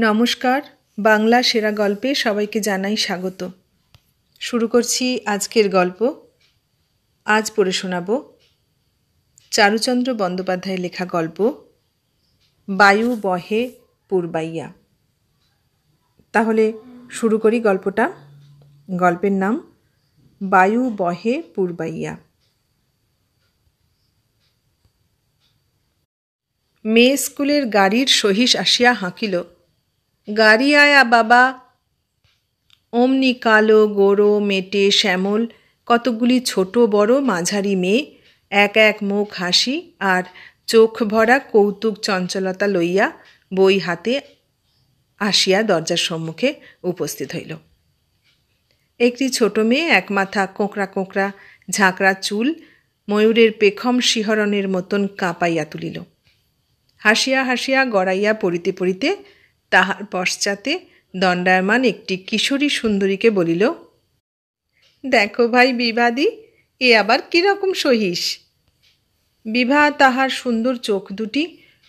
নমস্কার, বাংলা সেরা গল্পে সবাইকে জানাই স্বাগত। শুরু করছি আজকের গল্প। আজ পড়ে শোনাব চারুচন্দ্র বন্দ্যোপাধ্যায়ের লেখা গল্প বায়ু বহে পূর্বাইয়া। তাহলে শুরু করি গল্পটা। গল্পের নাম বায়ু বহে পূর্বাইয়া। মেয়ে স্কুলের গাড়ির সহিস আসিয়া হাঁকিল, গাড়ি আয়া বাবা। অমনি কালো গোরো মেটে শ্যামল কতকগুলি ছোট বড় মাঝারি মেয়ে এক এক মুখ হাসি আর চোখ ভরা কৌতুক চঞ্চলতা লইয়া বই হাতে আসিয়া দরজার সম্মুখে উপস্থিত হইল। একটি ছোট মেয়ে এক মাথা কোঁকড়া কোঁকড়া ঝাঁকড়া চুল ময়ূরের পেখম শিহরণের মতন কাঁপাইয়া তুলিল। হাসিয়া হাসিয়া গড়াইয়া পড়িতে পড়িতে তাহার পশ্চাতে দণ্ডায়মান একটি কিশোরী সুন্দরীকে বলিল, দেখো ভাই বিভাদি, এ আবার কীরকম সহিস। বিভা তাহার সুন্দর চোখ দুটি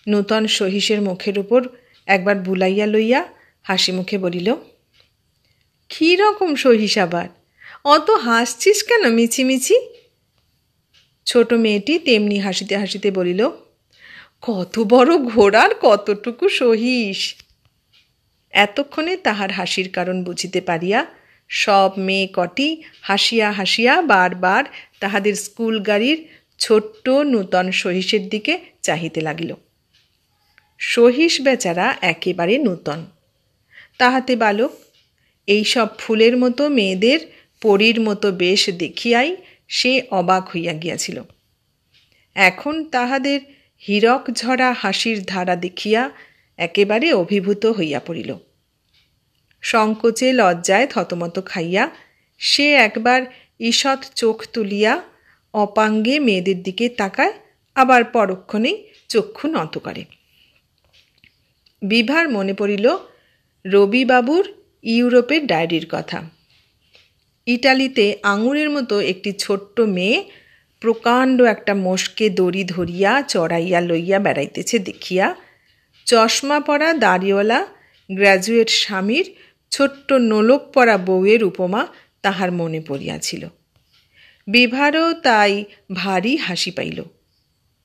নূতন সহিসের মুখের উপর একবার বুলাইয়া লইয়া হাসি মুখে বলিল, কী রকম সহিস আবার, অত হাসছিস কেন মিছিমিছি। ছোট মেয়েটি তেমনি হাসিতে হাসিতে বলিল, কত বড় ঘোড়ার কতটুকু সহিস। এতক্ষণে তাহার হাসির কারণ বুঝিতে পারিয়া সব মেয়ে কটি হাসিয়া হাসিয়া বারবার তাহাদের স্কুল গাড়ির ছোট্ট নূতন সহিসের দিকে চাহিতে লাগিল। সহিস বেচারা একেবারে নূতন, তাহাতে বালক। এইসব ফুলের মতো মেয়েদের পরীর মতো বেশ দেখিয়াই সে অবাক হইয়া গিয়াছিল। এখন তাহাদের হীরক ঝরা হাসির ধারা দেখিয়া একেবারে অভিভূত হইয়া পড়িল। সংকোচে লজ্জায় থতমত খাইয়া সে একবার ঈষৎ চোখ তুলিয়া অপাঙ্গে মেয়েদের দিকে তাকায়, আবার পরক্ষণেই চক্ষু নত করে। বিভার মনে পড়িল রবিবাবুর ইউরোপের ডায়েরির কথা। ইটালিতে আঙুরের মতো একটি ছোট্ট মেয়ে প্রকাণ্ড একটা মোষকে দড়ি ধরিয়া চড়াইয়া লইয়া বেড়াইতেছে দেখিয়া চশমা পরা দাড়িওয়ালা গ্র্যাজুয়েট স্বামীর ছোট্ট নোলক পরা বউয়ের উপমা তাহার মনে পড়িয়াছিল। বিভারও তাই ভারী হাসি পাইল।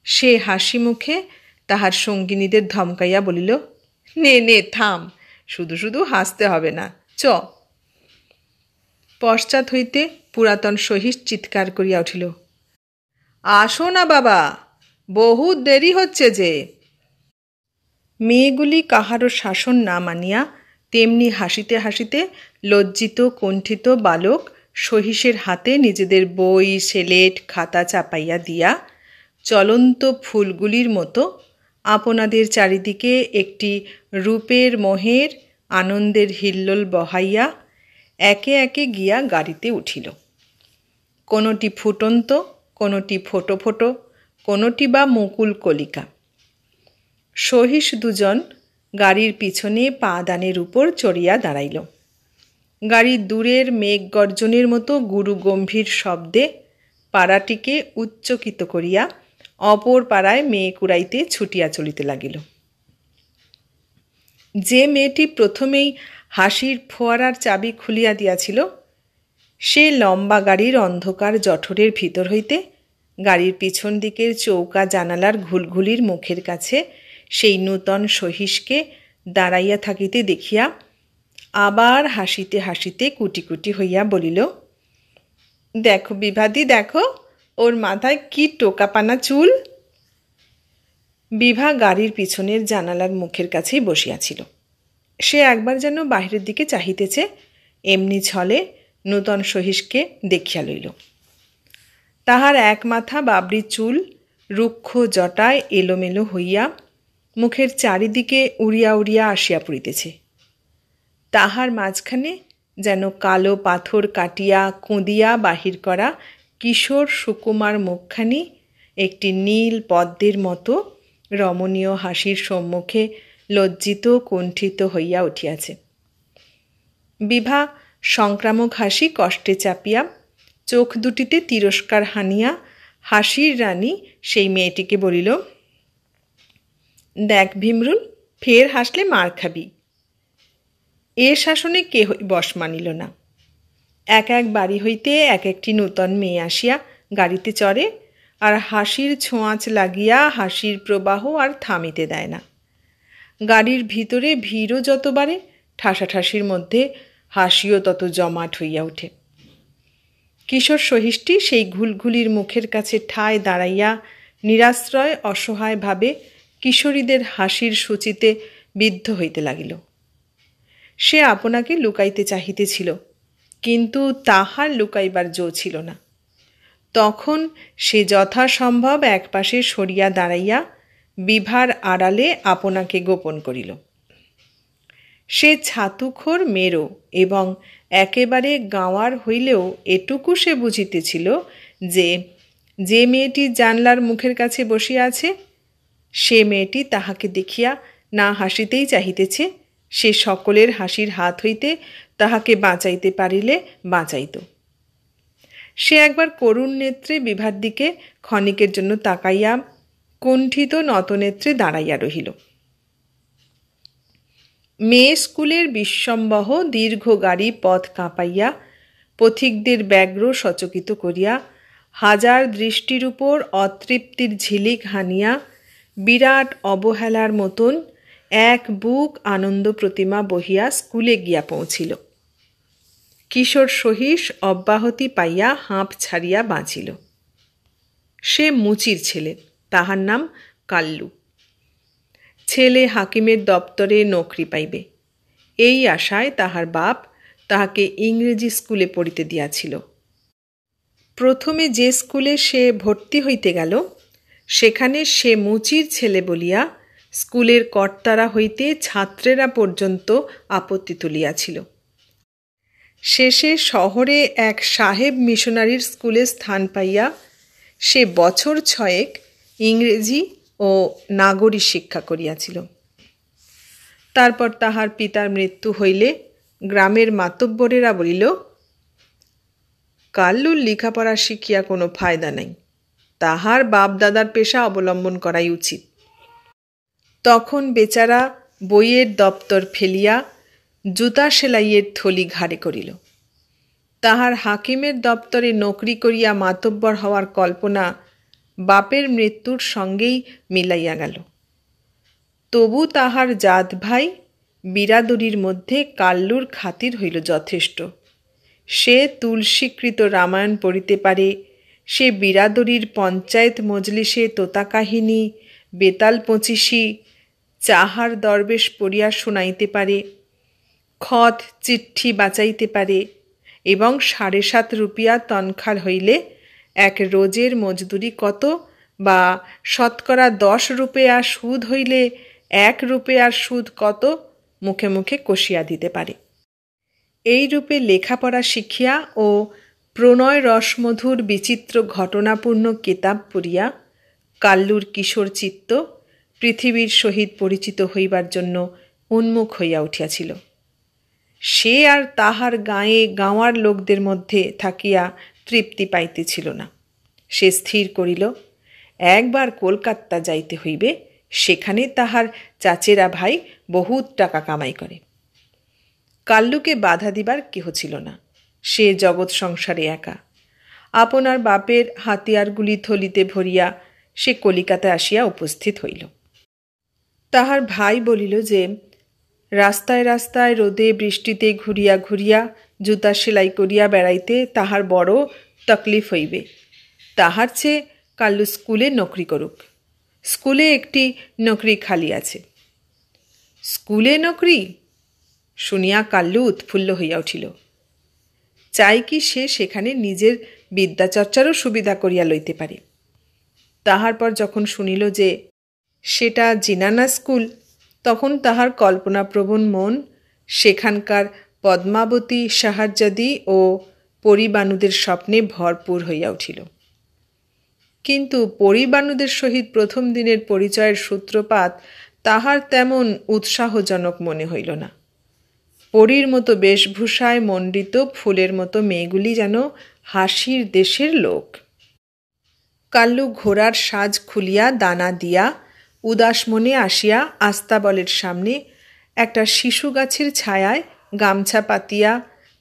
সে হাসি মুখে তাহার সঙ্গিনীদের ধমকাইয়া বলিল, নে নে থাম, শুধু শুধু হাসতে হবে না, চ। পশ্চাৎ হইতে পুরাতন সহিস চিৎকার করিয়া উঠিল, আসো না বাবা, বহুত দেরি হচ্ছে যে। মেয়েগুলি কাহারও শাসন না মানিয়া তেমনি হাসিতে হাসিতে লজ্জিত কুণ্ঠিত বালক সহিসের হাতে নিজেদের বই সেলেট খাতা চাপাইয়া দিয়া চলন্ত ফুলগুলির মতো আপনাদের চারিদিকে একটি রূপের মোহের আনন্দের হিল্লোল বহাইয়া একে একে গিয়া গাড়িতে উঠিল। কোনোটি ফুটন্ত, কোনোটি ফোটো ফোটো, কোনোটি বা মুকুল কলিকা। সহিস দুজন গাড়ির পিছনে পা দানের উপর চড়িয়া দাঁড়াইল। গাড়ির দূরের মেঘ গর্জনের মতো গুরু গম্ভীর শব্দে পাড়াটিকে উচ্চকিত করিয়া অপর পাড়ায় মেয়ে কুড়াইতে ছুটিয়া চলিতে লাগিল। যে মেয়েটি প্রথমেই হাসির ফোয়ারার চাবি খুলিয়া দিয়াছিল, সে লম্বা গাড়ির অন্ধকার জঠরের ভিতর হইতে গাড়ির পিছন দিকের চৌকা জানালার ঘুলঘুলির মুখের কাছে সেই নূতন সহিসকে দাঁড়াইয়া থাকিতে দেখিয়া আবার হাসিতে হাসিতে কুটি কুটি হইয়া বলিল, দেখো বিভাদি, দেখো ওর মাথায় কি টোকাপানা চুল। বিভা গাড়ির পিছনের জানালার মুখের কাছেই বসিয়াছিল। সে একবার যেন বাহিরের দিকে চাহিতেছে, এমনি ছলে নূতন সহিসকে দেখিয়া লইল। তাহার এক মাথা বাবরি চুল রুক্ষ জটায় এলোমেলো হইয়া মুখের চারিদিকে উড়িয়া উড়িয়া আসিয়া পড়িতেছে। তাহার মাঝখানে যেন কালো পাথর কাটিয়া কুঁদিয়া বাহির করা কিশোর সুকুমার মুখখানি একটি নীল পদ্মের মতো রমণীয় হাসির সম্মুখে লজ্জিত কুণ্ঠিত হইয়া উঠিয়াছে। বিভা সংক্রামক হাসি কষ্টে চাপিয়া চোখ দুটিতে তিরস্কার হানিয়া হাসির রানী সেই মেয়েটিকে বলিল, দেখ ভীমরুল, ফের হাসলে মার খাবি। এ শাসনে কেহই বশ মানিল না। এক এক বাড়ি হইতে এক একটি নূতন মেয়ে আসিয়া গাড়িতে চড়ে, আর হাসির ছোঁয়াচ লাগিয়া হাসির প্রবাহ আর থামিতে দেয় না। গাড়ির ভিতরে ভিড়ও যত বাড়ে, ঠাসাঠাসির মধ্যে হাসিও তত জমাট হইয়া ওঠে। কিশোর সহিষ্টি সেই ঘুলঘুলির মুখের কাছে ঠায় দাঁড়াইয়া নিরাশ্রয় অসহায়ভাবে কিশোরীদের হাসির সূচিতে বিদ্ধ হইতে লাগিল। সে আপনাকে লুকাইতে চাহিতেছিল, কিন্তু তাহার লুকাইবার জো ছিল না। তখন সে যথাসম্ভব একপাশে সরিয়া দাঁড়াইয়া বিভার আড়ালে আপনাকে গোপন করিল। সে ছাতুখোর মেরো এবং একেবারে গাঁওয়ার হইলেও এটুকু সে বুঝিতেছিল যে যে মেয়েটি জানলার মুখের কাছে বসিয়া আছে, সে মেয়েটি তাহাকে দেখিয়া না হাসিতেই চাহিতেছে, সে সকলের হাসির হাত হইতে তাহাকে বাঁচাইতে পারিলে বাঁচাইত। সে একবার করুণ নেত্রে বিভার দিকে ক্ষণিকের জন্য তাকাইয়া কুণ্ঠিত নতনেত্রে দাঁড়াইয়া রহিল। মেয়ে স্কুলের বিশ্বম্বহ দীর্ঘ গাড়ি পথ কাঁপাইয়া পথিকদের ব্যগ্র সচকিত করিয়া হাজার দৃষ্টির উপর অতৃপ্তির ঝিলিক হানিয়া বিরাট অবহেলার মতন এক বুক আনন্দ প্রতিমা বহিয়া স্কুলে গিয়া পৌঁছিল। কিশোর সহিস অব্যাহতি পাইয়া হাঁপ ছাড়িয়া বাঁচিল। সে মুচির ছেলে, তাহার নাম কাল্লু। ছেলে হাকিমের দপ্তরে নৌকরি পাইবে, এই আশায় তাহার বাপ তাহাকে ইংরেজি স্কুলে পড়িতে দিয়াছিল। প্রথমে যে স্কুলে সে ভর্তি হইতে গেল, সেখানে সে মুচির ছেলে বলিয়া স্কুলের কর্তারা হইতে ছাত্রেরা পর্যন্ত আপত্তি তুলিয়াছিল। শেষে শহরে এক সাহেব মিশনারির স্কুলে স্থান পাইয়া সে বছর 6 ইংরেজি ও নাগরী শিক্ষা করিয়াছিল। তারপর তাহার পিতার মৃত্যু হইলে গ্রামের মাতব্বরেরা বলিল, কাল্লুর লেখাপড়া শিখিয়া কোনো ফায়দা নাই, তাহার বাপ দাদার পেশা অবলম্বন করাই উচিত। তখন বেচারা বইয়ের দপ্তর ফেলিয়া জুতা সেলাইয়ের থলি ঘাড়ে করিল। তাহার হাকিমের দপ্তরে নৌকরি করিয়া মাতব্বর হওয়ার কল্পনা বাপের মৃত্যুর সঙ্গেই মিলাইয়া গেল। তবু তাহার জাত ভাই বিরাদরির মধ্যে কাল্লুর খাতির হইল যথেষ্ট। সে তুলসীকৃত রামায়ণ পড়িতে পারে, সে বিরাদরির পঞ্চায়েত মজলিসে তোতা কাহিনী, বেতাল 25 চাহার দরবেশ পড়িয়া শোনাইতে পারে, খত চিঠি বাঁচাইতে পারে এবং 7.5 রুপিয়া তনখার হইলে 1 রোজের মজদুরি কত, বা শতকরা 10 রুপিয়া সুদ হইলে 1 রুপিয়ার সুদ কত মুখে মুখে কষিয়া দিতে পারে। এই রূপে লেখাপড়া শিখিয়া ও প্রণয় রসমধুর বিচিত্র ঘটনাপূর্ণ কেতাব পড়িয়া কাল্লুর কিশোর চিত্ত পৃথিবীর সহিত পরিচিত হইবার জন্য উন্মুখ হইয়া উঠিয়াছিল। সে আর তাহার গাঁয়ে গাঁওয়ার লোকদের মধ্যে থাকিয়া তৃপ্তি পাইতেছিল না। সে স্থির করিল, একবার কলকাতা যাইতে হইবে, সেখানে তাহার চাচেরা ভাই বহুত টাকা কামাই করে। কাল্লুকে বাধা দিবার কেহ ছিল না, সে জগৎ সংসারে একা। আপনার বাপের হাতিয়ারগুলি থলিতে ভরিয়া সে কলিকাতায় আসিয়া উপস্থিত হইল। তাহার ভাই বলিল যে রাস্তায় রাস্তায় রোদে বৃষ্টিতে ঘুরিয়া ঘুরিয়া জুতা সেলাই করিয়া বেড়াইতে তাহার বড় তকলিফ হইবে, তাহার চেয়ে কাল্লু স্কুলে নৌকরি করুক। স্কুলে একটি নৌকরি খালি আছে। স্কুলে নৌকরি শুনিয়া কাল্লু উৎফুল্ল হইয়া উঠিল। চাই কি সে সেখানে নিজের বিদ্যাচর্চারও সুবিধা করিয়া লইতে পারে। তাহার পর যখন শুনিল যে সেটা জিনানা স্কুল, তখন তাহার কল্পনাপ্রবণ মন সেখানকার পদ্মাবতী সাহার্যাদি ও পরিবাণুদের স্বপ্নে ভরপুর হইয়া উঠিল। কিন্তু পরিবাণুদের সহিত প্রথম দিনের পরিচয়ের সূত্রপাত তাহার তেমন উৎসাহজনক মনে হইল না। পরীর মতো বেশভূষায় মণ্ডিত ফুলের মতো মেয়েগুলি যেন হাসির দেশের লোক। কাল্লু ঘোড়ার সাজ খুলিয়া দানা দিয়া উদাস মনে আসিয়া আস্তাবলের সামনে একটা শিশু গাছের ছায়ায় গামছা পাতিয়া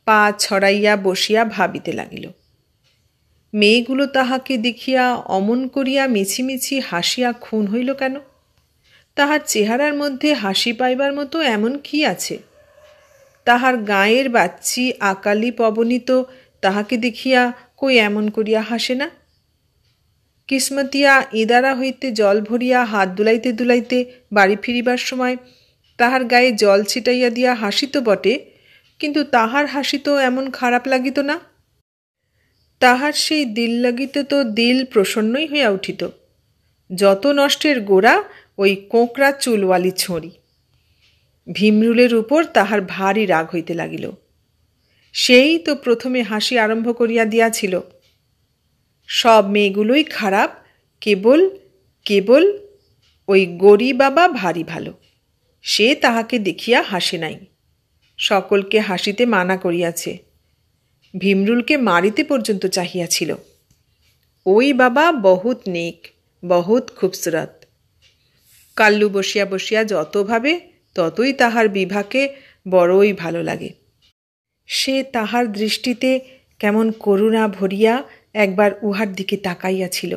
পা ছড়াইয়া বসিয়া ভাবিতে লাগিল। মেয়েগুলো তাহাকে দেখিয়া অমন করিয়া মিছিমিছি হাসিয়া খুন হইল কেন? তাহার চেহারার মধ্যে হাসি পাইবার মতো এমন কি আছে? তাহার গাঁয়ের বাচ্চি আকালি পবনী তো তাহাকে দেখিয়া কই এমন করিয়া হাসে না? কিসমতিয়া ইদারা হইতে জল ভরিয়া হাত দুলাইতে দুলাইতে বাড়ি ফিরিবার সময় তাহার গায়ে জল ছিটাইয়া দিয়া হাসিত বটে, কিন্তু তাহার হাসি তো এমন খারাপ লাগিত না। তাহার সেই দিল লাগিতে তো দিল প্রসন্নই হইয়া উঠিত। যত নষ্টের গোড়া ওই কোঁকড়া চুলওয়ালি ছোঁড়ি। ভীমরুলের উপর তাহার ভারী রাগ হইতে লাগিল। সেই তো প্রথমে হাসি আরম্ভ করিয়া দিয়াছিল। সব মেয়েগুলোই খারাপ, কেবল কেবল ওই গরি বাবা ভারী ভালো, সে তাহাকে দেখিয়া হাসে নাই, সকলকে হাসিতে মানা করিয়াছে, ভীমরুলকে মারিতে পর্যন্ত চাহিয়াছিল। ওই বাবা বহুত নেক, বহুত খুবসুরত। কাল্লু বসিয়া বসিয়া যত ভাবে ততই তাহার বিভাকে বড়ই ভালো লাগে। সে তাহার দৃষ্টিতে কেমন করুণা ভরিয়া একবার উহার দিকে তাকাইয়াছিল।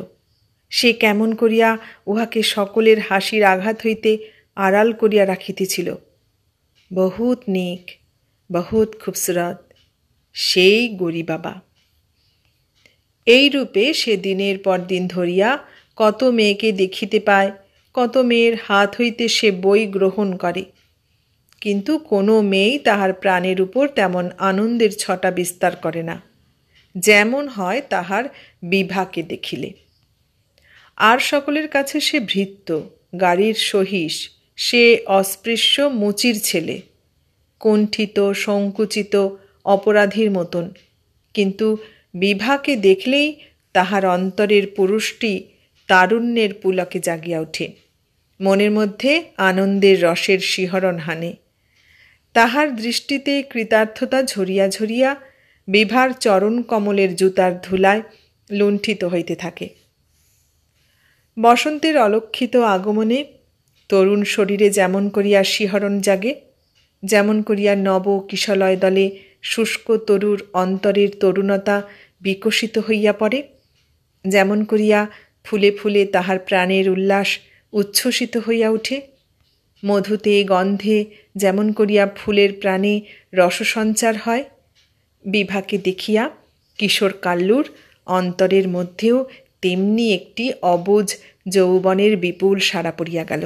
সে কেমন করিয়া উহাকে সকলের হাসির আঘাত হইতে আড়াল করিয়া রাখিতেছিল। বহুত নেক, বহুত খুবসুরত, সেই গরি বাবা। এই রূপে সে দিনের পর দিন ধরিয়া কত মেয়েকে দেখিতে পায়, কত মেয়ের হাত হইতে সে বই গ্রহণ করে, কিন্তু কোনো মেয়েই তাহার প্রাণের উপর তেমন আনন্দের ছটা বিস্তার করে না যেমন হয় তাহার বিভাকে দেখিলে। আর সকলের কাছে সে ভৃত্য, গাড়ির সহিস, সে অস্পৃশ্য মুচির ছেলে, কুণ্ঠিত সংকুচিত অপরাধীর মতন, কিন্তু বিভাকে দেখলেই তাহার অন্তরের পুরুষটি তারুণ্যের পুলকে জাগিয়া ওঠে, মনের মধ্যে আনন্দের রসের শিহরণ হানে। তাহার দৃষ্টিতে কৃতার্থতা ঝরিয়া ঝরিয়া বিভার চরণ কমলের জুতার ধুলায় লুণ্ঠিত হইতে থাকে। বসন্তের অলক্ষিত আগমনে তরুণ শরীরে যেমন করিয়া শিহরণ জাগে, যেমন করিয়া নব কিশলয় দলে শুষ্ক তরুর অন্তরের তরুণতা বিকশিত হইয়া পড়ে, যেমন করিয়া ফুলে ফুলে তাহার প্রাণের উল্লাস উচ্ছ্বসিত হইয়া উঠে, মধুতে গন্ধে যেমন করিয়া ফুলের প্রাণে রসসঞ্চার হয়, বিভাকে দেখিয়া কিশোর কাল্লুর অন্তরের মধ্যেও তেমনি একটি অবুঝ যৌবনের বিপুল সাড়া পড়িয়া গেল।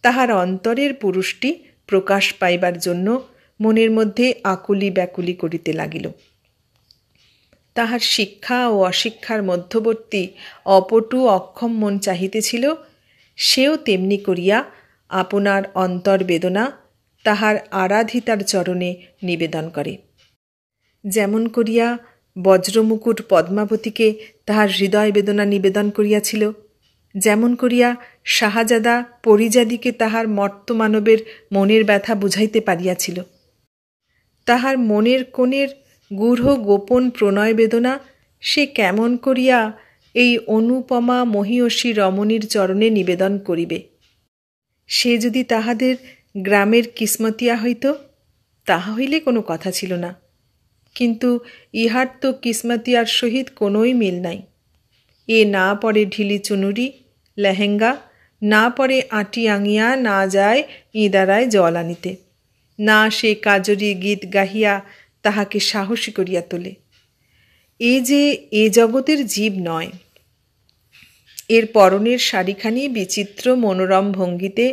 তাহার অন্তরের পুরুষটি প্রকাশ পাইবার জন্য মনের মধ্যে আকুলি ব্যাকুলি করিতে লাগিল। তাহার শিক্ষা ও অশিক্ষার মধ্যবর্তী অপটু অক্ষম মন চাহিতেছিল, সেও তেমনি করিয়া আপনার অন্তর্বেদনা তাহার আরাধিতার চরণে নিবেদন করে। যেমন করিয়া বজ্রমুকুট পদ্মাবতীকে তাহার হৃদয় বেদনা নিবেদন করিয়াছিল, যেমন করিয়া শাহজাদা পরিজাদিকে তাহার মর্তমানবের মনের ব্যথা বুঝাইতে পারিয়াছিল, তাহার মনের কোণের গূঢ় গোপন প্রণয় বেদনা সে কেমন করিয়া এই অনুপমা মহীয়সী রমণীর চরণে নিবেদন করিবে। সে যদি তাহাদের গ্রামের কিসমতিয়া হইত তাহা হইলে কোনো কথা ছিল না, কিন্তু ইহার তো কিসমতিয়ার সহিত কোনোই মিল নাই। এ না পরে ঢিলি চুনুরি লেহেঙ্গা, না পরে আঁটি আঙিয়া না যায় ইঁদারায় জল আনিতে, না সে কাজরি গীত গাহিয়া তাহাকে সাহসী করিয়া তোলে। এ যে এ জগতের জীব নয়। এর পরনের শাড়িখানি বিচিত্র মনোরম ভঙ্গিতে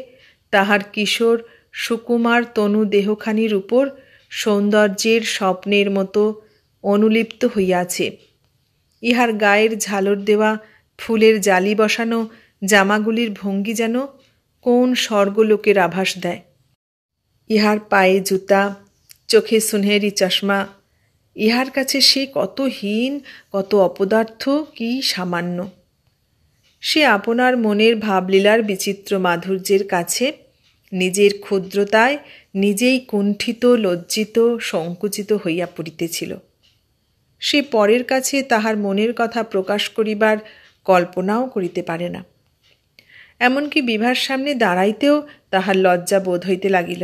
তাহার কিশোর সুকুমার তনু দেহখানির উপর সৌন্দর্যের স্বপ্নের মতো অনুলিপ্ত হইয়াছে। ইহার গায়ের ঝালর দেওয়া ফুলের জালি বসানো জামাগুলির ভঙ্গি যেন কোন স্বর্গলোকের আভাস দেয়। ইহার পায়ে জুতা, চোখে সুনহেরি চশমা, ইহার কাছে সে কত হীন, কত অপদার্থ, কি সামান্য। সে আপনার মনের ভাবলীলার বিচিত্র মাধুর্যের কাছে নিজের ক্ষুদ্রতায় নিজেই কুণ্ঠিত, লজ্জিত, সংকুচিত হইয়া পড়িতেছিল। সে পরের কাছে তাহার মনের কথা প্রকাশ করিবার কল্পনাও করিতে পারে না। এমনকি বিভার সামনে দাঁড়াইতেও তাহার লজ্জা বোধ হইতে লাগিল।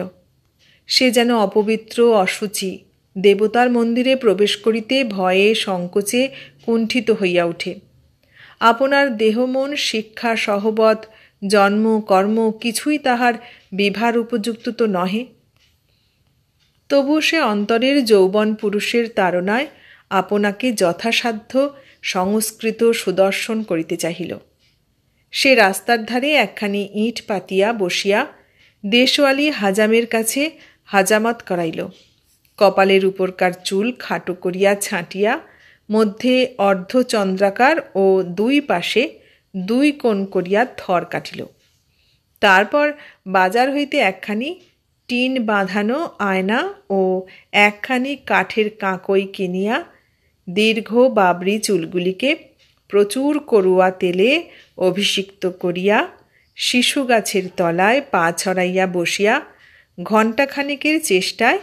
সে যেন অপবিত্র, অশুচি, দেবতার মন্দিরে প্রবেশ করিতে ভয়ে সংকোচে কুণ্ঠিত হইয়া ওঠে। আপনার দেহমন, শিক্ষা, সহবত, জন্ম, কর্ম কিছুই তাহার বিভার উপযুক্ত তো নহে। তবু সে অন্তরের যৌবন পুরুষের তাড়নায় আপনাকে যথাসাধ্য সংস্কৃত সুদর্শন করিতে চাহিল। সে রাস্তার ধারে একখানি ইঁট পাতিয়া বসিয়া দেশওয়ালি হাজামের কাছে হাজামত করাইল। কপালের উপরকার চুল খাটো করিয়া ছাঁটিয়া মধ্যে অর্ধচন্দ্রাকার ও দুই পাশে দুই কোণ করিয়া থর কাটিল। তারপর বাজার হইতে একখানি টিন বাঁধানো আয়না ও একখানি কাঠের কাঁকই কিনিয়া দীর্ঘ বাবরি চুলগুলিকে প্রচুর করুয়া তেলে অভিষিক্ত করিয়া শিশু গাছের তলায় পা ছড়াইয়া বসিয়া ঘণ্টাখানেকের চেষ্টায়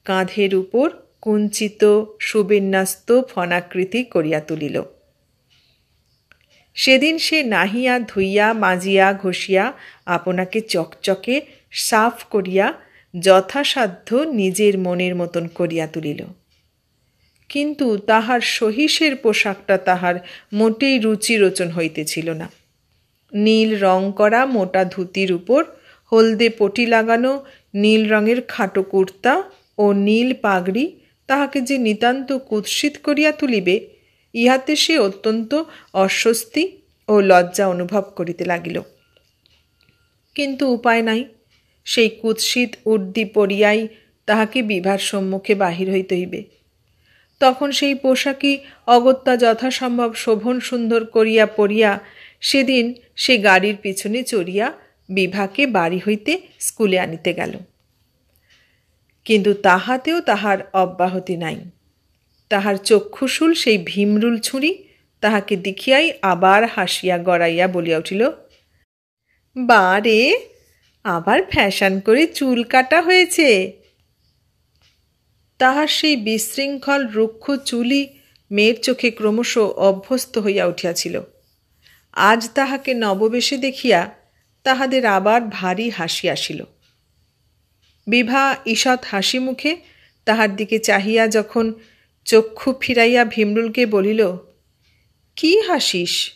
কাঁধের উপর কুঞ্চিত সুবিন্যস্ত ফনাকৃতি করিয়া তুলিল। সেদিন সে নাহিয়া ধুইয়া মাজিয়া ঘষিয়া আপনাকে চকচকে সাফ করিয়া যথাসাধ্য নিজের মনের মতন করিয়া তুলিল। কিন্তু তাহার সহিসের পোশাকটা তাহার মোটেই রুচিরোচন হইতেছিল না। নীল রং করা মোটা ধুতির উপর হলদে পটি লাগানো নীল রঙের খাটো কুর্তা ও নীল পাগড়ি তাহাকে যে নিতান্ত কুৎসিত করিয়া তুলিবে, ইহাতে সে অত্যন্ত অস্বস্তি ও লজ্জা অনুভব করিতে লাগিল। কিন্তু উপায় নাই, সেই কুৎসিত উর্দি পরিয়াই তাহাকে বিভার সম্মুখে বাহির হইতে হইবে। তখন সেই পোশাকই অগত্যা যথাসম্ভব শোভন সুন্দর করিয়া পরিয়া সেদিন সে গাড়ির পিছনে চড়িয়া বিভাকে বাড়ি হইতে স্কুলে আনিতে গেল। কিন্তু তাহাতেও তাহার অব্যাহতি নাই। তাহার চক্ষুশূল সেই ভীমরুল ছুরি তাহাকে দেখিয়াই আবার হাসিয়া গড়াইয়া বলিয়া উঠিল, বারে, আবার ফ্যাশন করে চুল কাটা হয়েছে। তাহার সেই বিশৃঙ্খল রুক্ষ চুলই মেয়ের চোখে ক্রমশ অভ্যস্ত হইয়া উঠিয়াছিল। আজ তাহাকে নববেশে দেখিয়া তাহাদের আবার ভারী হাসি আসিল। বিভা ঈষৎ হাসি মুখে তাহার দিকে চাহিয়া যখন চক্ষু ফিরাইয়া ভীমরুলকে বলিল, কি হাসিস?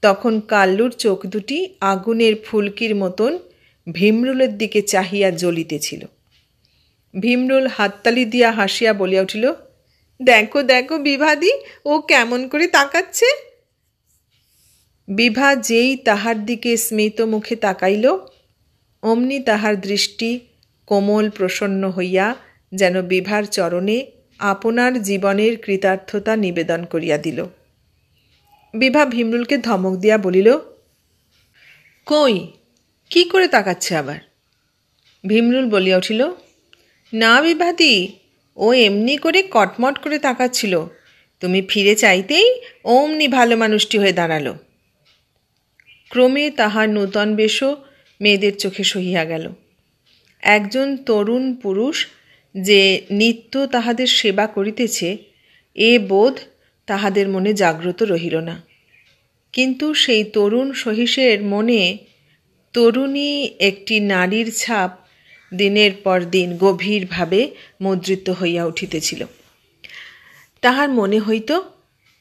তখন কাল্লুর চোখ দুটি আগুনের ফুলকির মতন ভীমরুলের দিকে চাহিয়া জ্বলিতেছিল। ভীমরুল হাততালি দিয়া হাসিয়া বলিয়া উঠিল, দেখো দেখো বিভাদি, ও কেমন করে তাকাচ্ছে। বিভা যেই তাহার দিকে স্মিত মুখে তাকাইল, অমনি তাহার দৃষ্টি কোমল প্রসন্ন হইয়া যেন বিভার চরণে আপনার জীবনের কৃতার্থতা নিবেদন করিয়া দিল। বিভা ভীমরুলকে ধমক দিয়া বলিল, কই, কি করে তাকাচ্ছে আবার? ভীমরুল বলিয়া উঠিল, না বিভাদি, ও এমনি করে কটমট করে তাকাচ্ছিল, তুমি ফিরে চাইতেই অমনি ভালো মানুষটি হয়ে দাঁড়ালো। ক্রমে তাহার নূতন বেশও মেয়েদের চোখে সহিয়া গেল। একজন তরুণ পুরুষ যে নিত্য তাহাদের সেবা করিতেছে, এ বোধ তাহাদের মনে জাগ্রত রহিল না। কিন্তু সেই তরুণ সহিসের মনে তরুণী একটি নারীর ছাপ দিনের পর দিন গভীরভাবে মুদ্রিত হইয়া উঠিতেছিল। তাহার মনে হইত,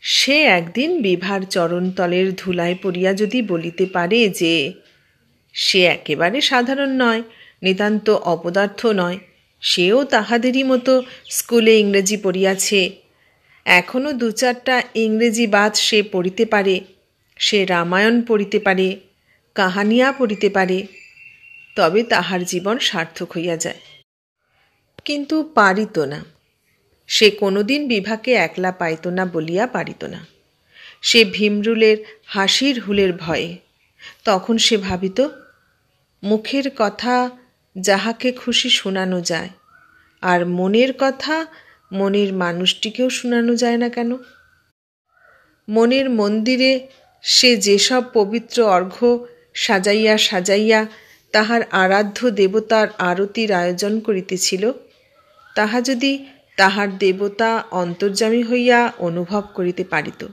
সে একদিন বিভার চরণতলের ধুলায় পড়িয়া যদি বলিতে পারে যে সে একেবারে সাধারণ নয়, নিতান্ত অপদার্থ নয়, সেও তাহাদেরই মতো স্কুলে ইংরেজি পড়িয়াছে, এখনও দু চারটা ইংরেজি বাদ সে পড়িতে পারে, সে রামায়ণ পড়িতে পারে, কাহানিয়া পড়িতে পারে, তবে তাহার জীবন সার্থক হইয়া যায়। কিন্তু পারিত না। সে কোনোদিন বিভাকে একলা পাইত না বলিয়া পারিত না। সে ভীমরুলের হাসির হুলের ভয়ে। তখন সে ভাবিত, মুখের কথা যাহাকে খুশি শোনানো যায়, আর মনের কথা মনের মানুষটিকেও শোনানো যায় না কেন? মনের মন্দিরে সে যেসব পবিত্র অর্ঘ্য সাজাইয়া সাজাইয়া তাহার আরাধ্য দেবতার আরতির আয়োজন করিতেছিল, তাহা যদি তাহার দেবতা অন্তর্যামী হইয়া অনুভব করিতে পারিত।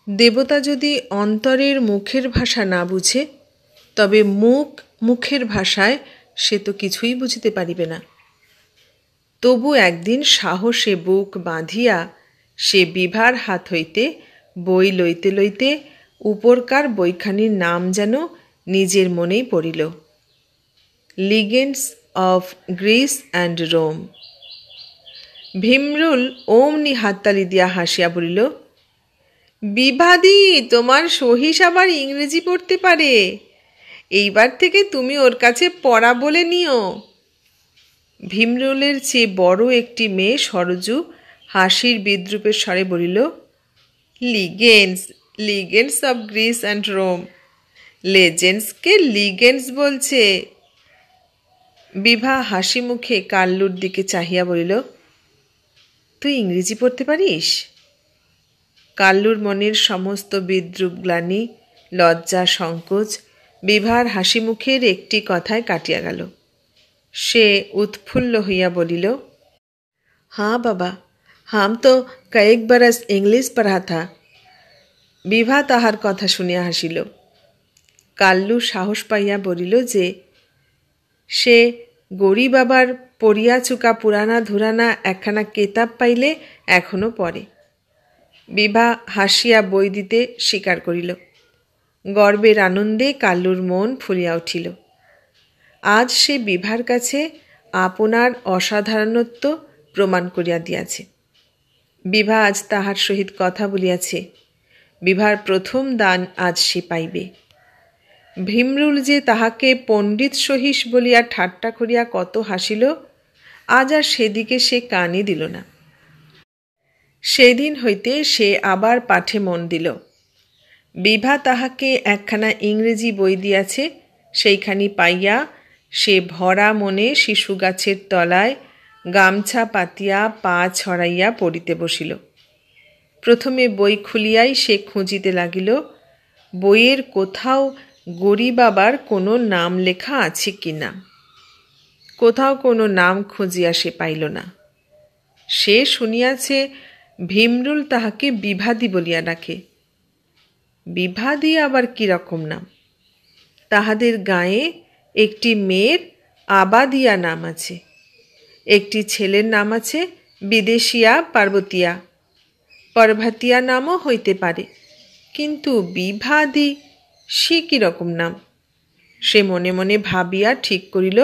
দেবতা যদি অন্তরের মুখের ভাষা না বুঝে, তবে মুখের ভাষায় সে তো কিছুই বুঝিতে পারিবে না। তবু একদিন সাহসে বুক বাঁধিয়া সে বিভার হাত হইতে বই লইতে লইতে উপরকার বইখানির নাম যেন নিজের মনেই পড়িল, লিগেন্ডস অফ গ্রিস অ্যান্ড রোম। ভীমরুল অমনি হাততালি দিয়া হাসিয়া বলিল, বিভাদি, তোমার সহিস আবার ইংরেজি পড়তে পারে। এইবার থেকে তুমি ওর কাছে পড়া বলে নিও। ভীমরুলের চেয়ে বড় একটি মেয়ে সরজু হাসির বিদ্রুপের স্বরে বলিল, লিগেন্ডস, লিগেন্ডস অফ গ্রিস অ্যান্ড রোম। লেজেন্ডসকে লিগেন্ডস বলছে। বিভা হাসি মুখে কাল্লুর দিকে চাহিয়া বলিল, তুই ইংরেজি পড়তে পারিস? কাল্লুর মনের সমস্ত বিদ্রুপ, গ্লানি, লজ্জা, সংকোচ বিভার হাসি মুখের একটি কথায় কাটিয়া গেল। সে উৎফুল্ল হইয়া বলিল, हाँ बाबा, हम तो कएक बरस इंग्लिश पढ़ा था। বিভা তাহার কথা শুনিয়া হাসিল। কাল্লু সাহস পাইয়া বলিল যে সে গৌরী বাবার পড়িয়া চুকা পুরানা ধুরানা একখানা কেতাব পাইলে এখনও পড়ে। বিভা হাসিয়া বই দিতে স্বীকার করিল। গর্বের আনন্দে কাল্লুর মন ফুলিয়া উঠিল। আজ সে বিভার কাছে আপনার অসাধারণত্ব প্রমাণ করিয়া দিয়াছে। বিভা আজ তাহার সহিত কথা বলিয়াছে। বিভার প্রথম দান আজ সে পাইবে। ভীমরুল যে তাহাকে পণ্ডিত সহিস বলিয়া ঠাট্টা করিয়া কত হাসিল, আজ আর সেদিকে সে কানই দিল না। সেদিন হইতে সে আবার পাঠে মন দিল। বিভা তাহাকে একখানা ইংরেজি বই দিয়াছে, সেইখানি পাইয়া সে ভরা মনে শিশু গাছের তলায় গামছা পাতিয়া পা ছড়াইয়া পড়িতে বসিল। প্রথমে বই খুলিয়াই সে খুঁজিতে লাগিল বইয়ের কোথাও গৌরী বাবার কোনো নাম লেখা আছে কি না। কোথাও কোনো নাম খুঁজিয়া সে পাইল না। সে শুনিয়াছে ভীমরুল তাহাকে বিভাদি বলিয়া ডাকে। বিভাদি আবার কিরকম নাম? তাহাদের গাঁয়ে একটি মেয়ের আবাদিয়া নাম আছে, একটি ছেলের নাম আছে বিদেশিয়া পার্বতিয়া। পার্বতিয়া নামও হইতে পারে, কিন্তু বিভাদি সে কিরকম নাম? সে মনে মনে ভাবিয়া ঠিক করিল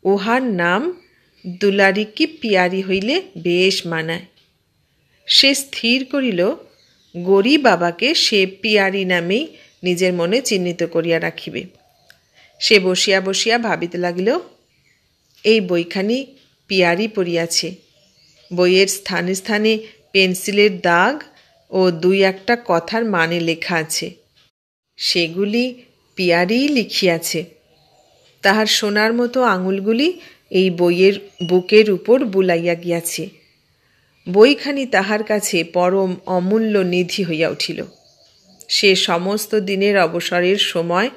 উহার নাম দুলারি কি পিয়ারি হইলে বেশ মানায়। সে স্থির করিল গৌরী বাবাকে সে পিয়ারি নামেই নিজের মনে চিহ্নিত করিয়া রাখিবে। সে বসিয়া বসিয়া ভাবিতে লাগিল, এই বইখানি পিয়ারি পড়িয়াছে। বইয়ের স্থানে স্থানে পেন্সিলের দাগ ও দুই একটা কথার মানে লেখা আছে, সেগুলি পিয়ারিই লিখিয়াছে। তাহার সোনার মতো আঙুলগুলি এই বইয়ের বুকের উপর বুলাইয়া গিয়াছে। বইখানি তাহার কাছে পরম অমূল্য নিধি হইয়া উঠিল। সে সমস্ত দিনের অবসরের সময়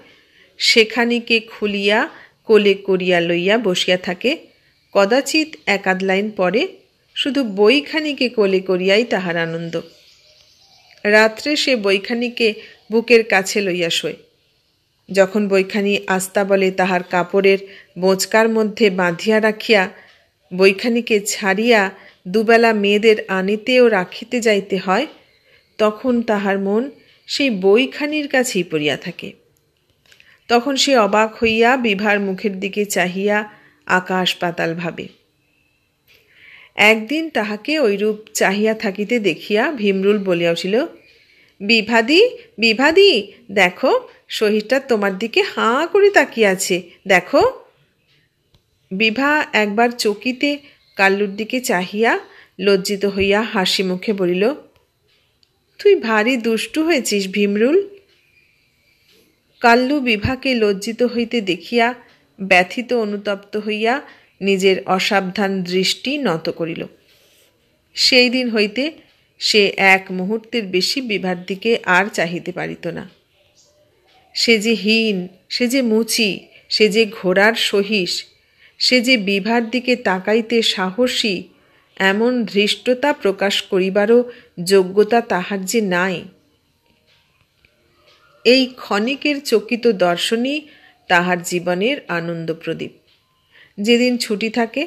সেখানিকে খুলিয়া কোলে করিয়া লইয়া বসিয়া থাকে। কদাচিৎ একাধ লাইন পড়ে, শুধু বইখানিকে কোলে করিয়াই তাহার আনন্দ। রাত্রে সে বইখানিকে বুকের কাছে লইয়া শোয়। যখন বইখানি আস্তাবলে তাহার কাপড়ের বোঁচকার মধ্যে বাঁধিয়া রাখিয়া বইখানিকে ছাড়িয়া দুবেলা মেয়েদের আনিতে ও রাখিতে যাইতে হয়, তখন তাহার মন সেই বইখানির কাছেই পড়িয়া থাকে। তখন সে অবাক হইয়া বিভার মুখের দিকে চাহিয়া আকাশ পাতাল ভাবে। একদিন তাহাকে ঐরূপ চাহিয়া থাকিতে দেখিয়া ভীমরুল বলিয়া উঠিল, বিভাদি, বিভাদি, দেখো শহীদটা তোমার দিকে হাঁ করে তাকিয়ে আছে, দেখো। বিভা একবার চকিতে কাল্লুর দিকে চাহিয়া লজ্জিত হইয়া হাসি মুখে বলিল, তুই ভারী দুষ্টু হয়েছিস ভীমরুল। কাল্লু বিভাকে লজ্জিত হইতে দেখিয়া ব্যথিত অনুতপ্ত হইয়া নিজের অসাবধান দৃষ্টি নত করিল। সেই দিন হইতে সে এক মুহূর্তের বেশি বিভার দিকে আর চাহিতে পারিত না। সে যে হীন, সে যে মুচি, সে যে ঘোড়ার সহিস, সে যে বিভার দিকে তাকাইতে সাহসী, এমন ধৃষ্টতা প্রকাশ করিবারও যোগ্যতা তাহার যে নাই। এই ক্ষণিকের চকিত দর্শনই তাহার জীবনের আনন্দ প্রদীপ। যেদিন ছুটি থাকে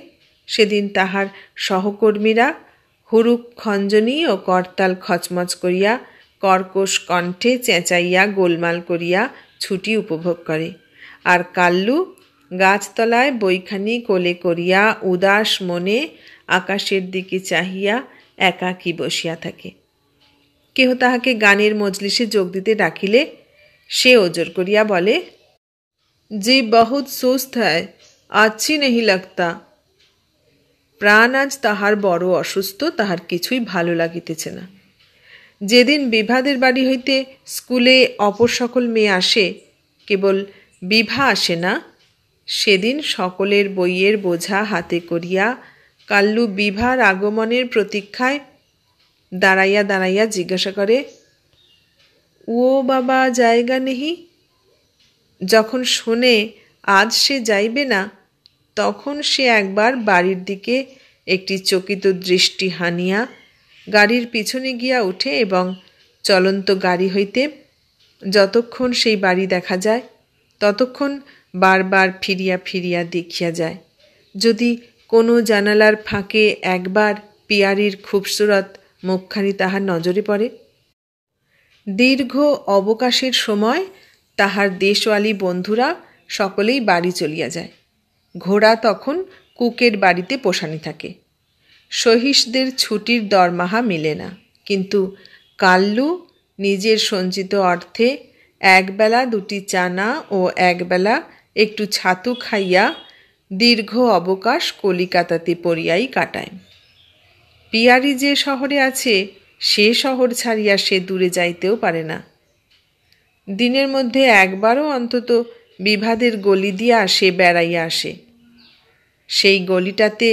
সেদিন তাহার সহকর্মীরা হুরুক খঞ্জনী ও করতাল খচমচ করিয়া কর্কশ কণ্ঠে চেঁচাইয়া গোলমাল করিয়া ছুটি উপভোগ করে, আর কাল্লু গাছতলায় বইখানি কোলে করিয়া উদাস মনে আকাশের দিকে চাহিয়া একাকী বসিয়া থাকে। কেহ তাহাকে গানের মজলিসে যোগ দিতে ডাকিলে সে ওজর করিয়া বলে, জি বহুত সুস্থ হ্যায়, আচ্ছি নেহি লাগতা। প্রাণ আজ তাহার বড় অসুস্থ, তাহার কিছুই ভালো লাগিতেছে না। যেদিন বিভাদের বাড়ি হইতে স্কুলে অপর সকল মেয়ে আসে, কেবল বিভা আসে না, সেদিন সকলের বইয়ের বোঝা হাতে করিয়া কাল্লু বিভার আগমনের প্রতীক্ষায় দাঁড়াইয়া দাঁড়াইয়া জিজ্ঞাসা করে, ও বাবা জায়গা নেহি? যখন শোনে আজ সে যাইবে না, তখন সে একবার বাড়ির দিকে একটি চকিত দৃষ্টি হানিয়া গাড়ির পিছনে গিয়া উঠে এবং চলন্ত গাড়ি হইতে যতক্ষণ সেই বাড়ি দেখা যায় ততক্ষণ বারবার ফিরিয়া ফিরিয়া দেখিয়া যায়। যদি কোনো জানালার ফাঁকে একবার পিয়ারির খুবসুরত মুখখানি তাহার নজরে পড়ে। দীর্ঘ অবকাশের সময় তাহার দেশওয়ালি বন্ধুরা সকলেই বাড়ি চলিয়া যায়। ঘোড়া তখন কুকের বাড়িতে পোষানি থাকে। সহিসদের ছুটির দরমাহা মেলে না, কিন্তু কাল্লু নিজের সঞ্চিত অর্থে একবেলা দুটি চানা ও একবেলা একটু ছাতু খাইয়া দীর্ঘ অবকাশ কলিকাতাতে পড়িয়াই কাটায়। পিয়ারি যে শহরে আছে সে শহর ছাড়িয়া সে দূরে যাইতেও পারে না। দিনের মধ্যে একবারও অন্তত বিভাদের গলি দিয়া সে বেড়াইয়া আসে। সেই গলিটাতে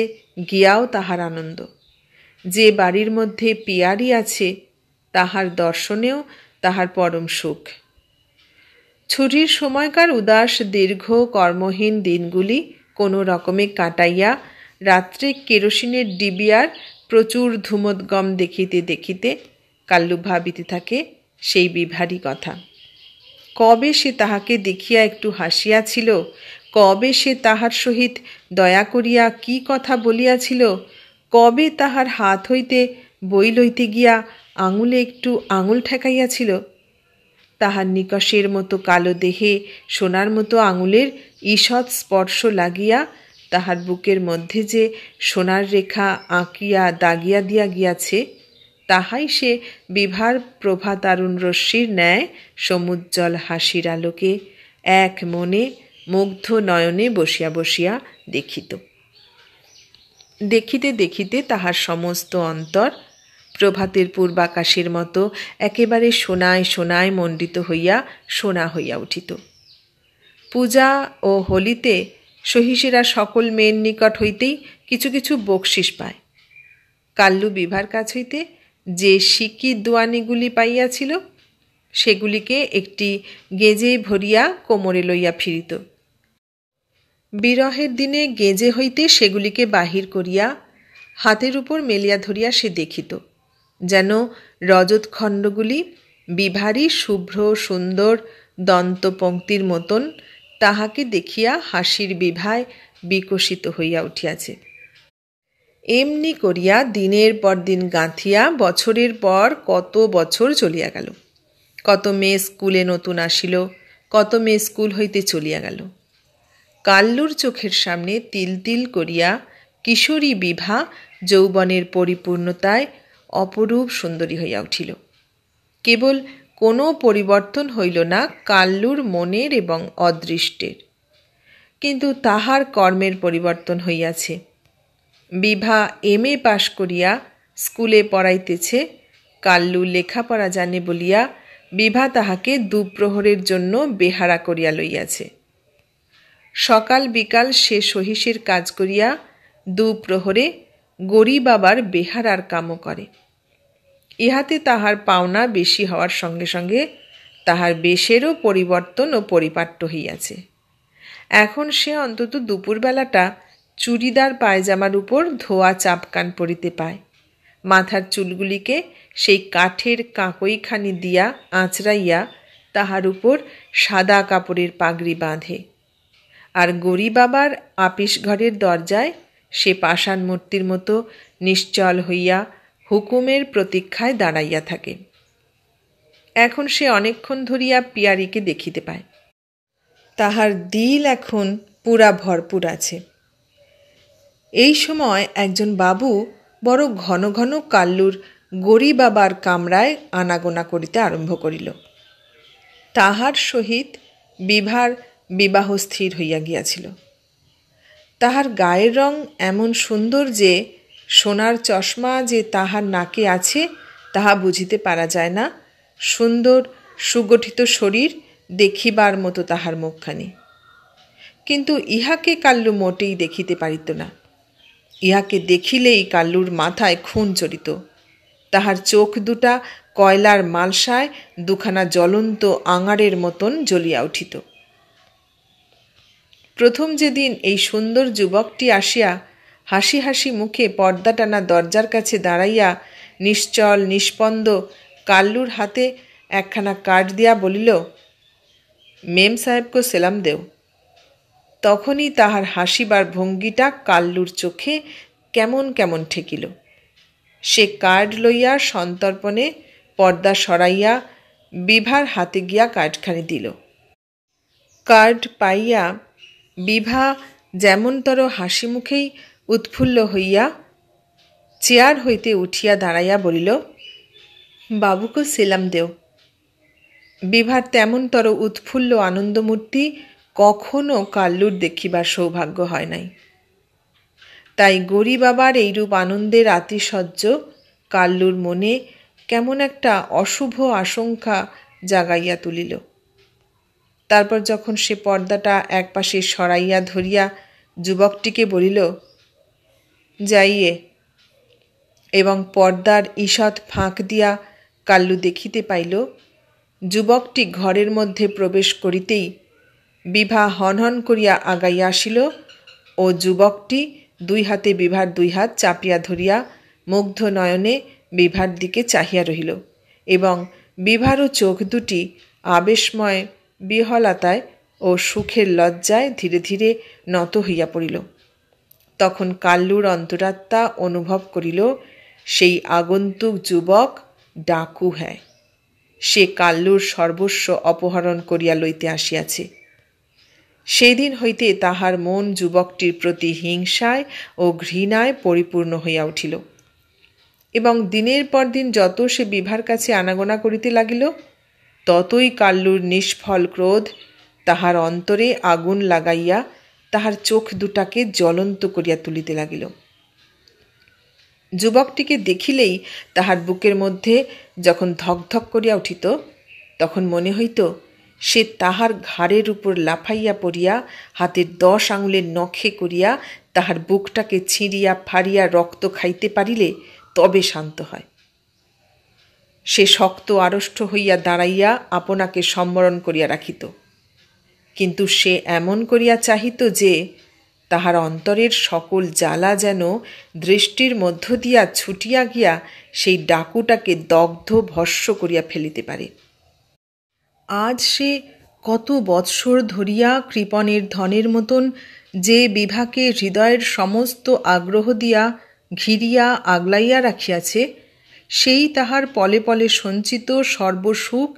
গিয়াও তাহার আনন্দ। যে বাড়ির মধ্যে পিয়ারি আছে তাহার দর্শনেও তাহার পরম সুখ। ছুটির সময়কার উদাস দীর্ঘ কর্মহীন দিনগুলি কোনো রকমে কাটাইয়া রাত্রে কেরোসিনের ডিবিয়ার প্রচুর ধূমোদ্গম দেখিতে দেখিতে কাল্লু ভাবিতে থাকে সেই বিভারই কথা। কবে সে তাহাকে দেখিয়া একটু হাসিয়াছিল, কবে সে তাহার সহিত দয়া করিয়া কি কথা বলিয়াছিল, কবে তাহার হাত হইতে বই লইতে গিয়া আঙুলে একটু আঙুল ঠেকাইয়াছিল। তাহার নিকষের মতো কালো দেহে সোনার মতো আঙুলের ঈষৎ স্পর্শ লাগিয়া তাহার বুকের মধ্যে যে সোনার রেখা আঁকিয়া দাগিয়া দিয়া গিয়াছে, তাহাই সে বিভার প্রভাতারুণ রশ্মির ন্যায় সমুজ্জ্বল হাসির আলোকে এক মনে মুগ্ধ নয়নে বসিয়া বসিয়া দেখিত। দেখিতে দেখিতে তাহার সমস্ত অন্তর প্রভাতের পূর্বাকাশের মতো একেবারে সোনায় সোনায় মণ্ডিত হইয়া সোনা হইয়া উঠিত। পূজা ও হোলিতে সহিসেরা সকল মেয়ের নিকট হইতেই কিছু কিছু বকশিস পায়। কাল্লু বিভার কাছ হইতে যে সিকি দোয়ানিগুলি পাইয়াছিল সেগুলিকে একটি গেঁজে ভরিয়া কোমরে লইয়া ফিরিত। বিরহের দিনে গেঁজে হইতে সেগুলিকে বাহির করিয়া হাতের উপর মেলিয়া ধরিয়া সে দেখিত, যেন রজতখণ্ডগুলি বিভারী শুভ্র সুন্দর দন্তপঙ্ক্তির মতন তাহাকে দেখিয়া হাসির বিভায় বিকশিত হইয়া উঠিয়াছে। এমনি করিয়া দিনের পর দিন গাঁথিয়া বছরের পর কত বছর চলিয়া গেল। কত মেয়ে স্কুলে নতুন আসিল, কত মেয়ে স্কুল হইতে চলিয়া গেল। কাল্লুর চোখের সামনে তিল তিল করিয়া কিশোরী বিভা যৌবনের পরিপূর্ণতায় অপরূপ সুন্দরী হইয়া উঠিল। কেবল কোনো পরিবর্তন হইল না কাল্লুর মনের এবং অদৃষ্টের, কিন্তু তাহার কর্মের পরিবর্তন হইয়াছে। বিভা MA পাশ করিয়া স্কুলে পড়াইতেছে। কাল্লু লেখাপড়া জানে বলিয়া বিভা তাহাকে দুপ্রহরের জন্য বেহারা করিয়া লইয়াছে। সকাল বিকাল সে সহিসের কাজ করিয়া দুপ্রহরে গরি বাবার বেহারার কামও করে। ইহাতে তাহার পাওনা বেশি হওয়ার সঙ্গে সঙ্গে তাহার বেশেরও পরিবর্তন ও পরিপাট্য হইয়াছে। এখন সে অন্তত দুপুরবেলাটা চুড়িদার পায়জামার উপর ধোয়া চাপকান পরিতে পায়। মাথার চুলগুলিকে সেই কাঠের কাঁকইখানি দিয়া আঁচড়াইয়া তাহার উপর সাদা কাপড়ের পাগড়ি বাঁধে, আর গৌরী বাবার আপিস ঘরের দরজায় সে পাষাণ মূর্তির মতো নিশ্চল হইয়া হুকুমের প্রতীক্ষায় দাঁড়াইয়া থাকে। এখন সে অনেকক্ষণ ধরিয়া পিয়ারীকে দেখিতে পায়। তাহার দিল এখন পুরা ভরপুর আছে। এই সময় একজন বাবু বড় ঘন ঘন কাল্লুর গৌরী বাবার কামরায় আনাগোনা করিতে আরম্ভ করিল। তাহার সহিত বিভার বিবাহ স্থির হইয়া গিয়াছিল। তাহার গায়ের রং এমন সুন্দর যে সোনার চশমা যে তাহার নাকে আছে তাহা বুঝিতে পারা যায় না। সুন্দর সুগঠিত শরীর, দেখিবার মতো তাহার মুখখানি। কিন্তু ইহাকে কাল্লু মোটেই দেখিতে পারিত না। ইহাকে দেখিলেই কাল্লুর মাথায় খুন চড়িত। তাহার চোখ দুটা কয়লার মালসায় দুখানা জ্বলন্ত আঙারের মতন জ্বলিয়া উঠিত। প্রথম যেদিন এই সুন্দর যুবকটি আসিয়া হাসি হাসি মুখে পর্দা টানা দরজার কাছে দাঁড়াইয়া নিশ্চল নিষ্পন্দ কাল্লুর হাতে একখানা কার্ড দিয়া বলিল, মেম সাহেবকে সেলাম দেও, তখনই তাহার হাসিবার ভঙ্গিটা কাল্লুর চোখে কেমন কেমন ঠেকিল। সে কার্ড লইয়া সন্তর্পণে পর্দা সরাইয়া বিভার হাতে গিয়া কার্ডখানি দিল। কার্ড পাইয়া বিভা যেমনতর হাসি মুখেই উৎফুল্ল হইয়া চেয়ার হইতে উঠিয়া দাঁড়াইয়া বলিল, বাবুকে সেলাম দেও। বিভার তেমনতর উৎফুল্ল আনন্দমূর্তি কখনো কাল্লুর দেখিবার সৌভাগ্য হয় নাই। তাই গৌরী বাবার এইরূপ আনন্দের আতিশয্য কাল্লুর মনে কেমন একটা অশুভ আশঙ্কা জাগাইয়া তুলিল। তারপর যখন সে পর্দাটা একপাশে সরাইয়া ধরিয়া যুবকটিকে বলিল, যাইয়ে, এবং পর্দার ঈষৎ ফাঁক দিয়া কাল্লু দেখিতে পাইল যুবকটি ঘরের মধ্যে প্রবেশ করিতেই বিভা হনহন করিয়া আগাইয়া আসিল ও যুবকটি দুই হাতে বিভার দুই হাত চাপিয়া ধরিয়া মুগ্ধ নয়নে বিভার দিকে চাহিয়া রহিল এবং বিভারও চোখ দুটি আবেশময় বিহ্বলতায় ও সুখের লজ্জায় ধীরে ধীরে নত হইয়া পড়িল। তখন কাল্লুর অন্তরাত্মা অনুভব করিল সেই আগন্তুক যুবক ডাকু হ্যায়। সে কাল্লুর সর্বস্ব অপহরণ করিয়া লইতে আসিয়াছে। সেই দিন হইতে তাহার মন যুবকটির প্রতি হিংসায় ও ঘৃণায় পরিপূর্ণ হইয়া উঠিল এবং দিনের পর দিন যত সে বিভার কাছে আনাগোনা করিতে লাগিল ততই কাল্লুর নিষ্ফল ক্রোধ তাহার অন্তরে আগুন লাগাইয়া তাহার চোখ দুটাকে জ্বলন্ত করিয়া তুলিতে লাগিল। যুবকটিকে দেখিলেই তাহার বুকের মধ্যে যখন ধকধক করিয়া উঠিত তখন মনে হইত সে তাহার ঘাড়ের উপর লাফাইয়া পড়িয়া হাতের 10 আঙুলের নখে করিয়া তাহার বুকটাকে ছিঁড়িয়া ফাড়িয়া রক্ত খাইতে পারিলে তবে শান্ত হয়। সে শক্ত আড়ষ্ট হইয়া দাঁড়াইয়া আপনাকে সম্বরণ করিয়া রাখিত, কিন্তু সে এমন করিয়া চাহিত যে তাহার অন্তরের সকল জ্বালা যেন দৃষ্টির মধ্য দিয়া ছুটিয়া গিয়া সেই ডাকুটাকে দগ্ধ ভস্ম করিয়া ফেলিতে পারে। আজ সে কত বৎসর ধরিয়া কৃপণের ধনের মতন যে বিভাকে হৃদয়ের সমস্ত আগ্রহ দিয়া ঘিরিয়া আগলাইয়া রাখিয়াছে, সেই তাহার পলে পলে সঞ্চিত সর্বসুখ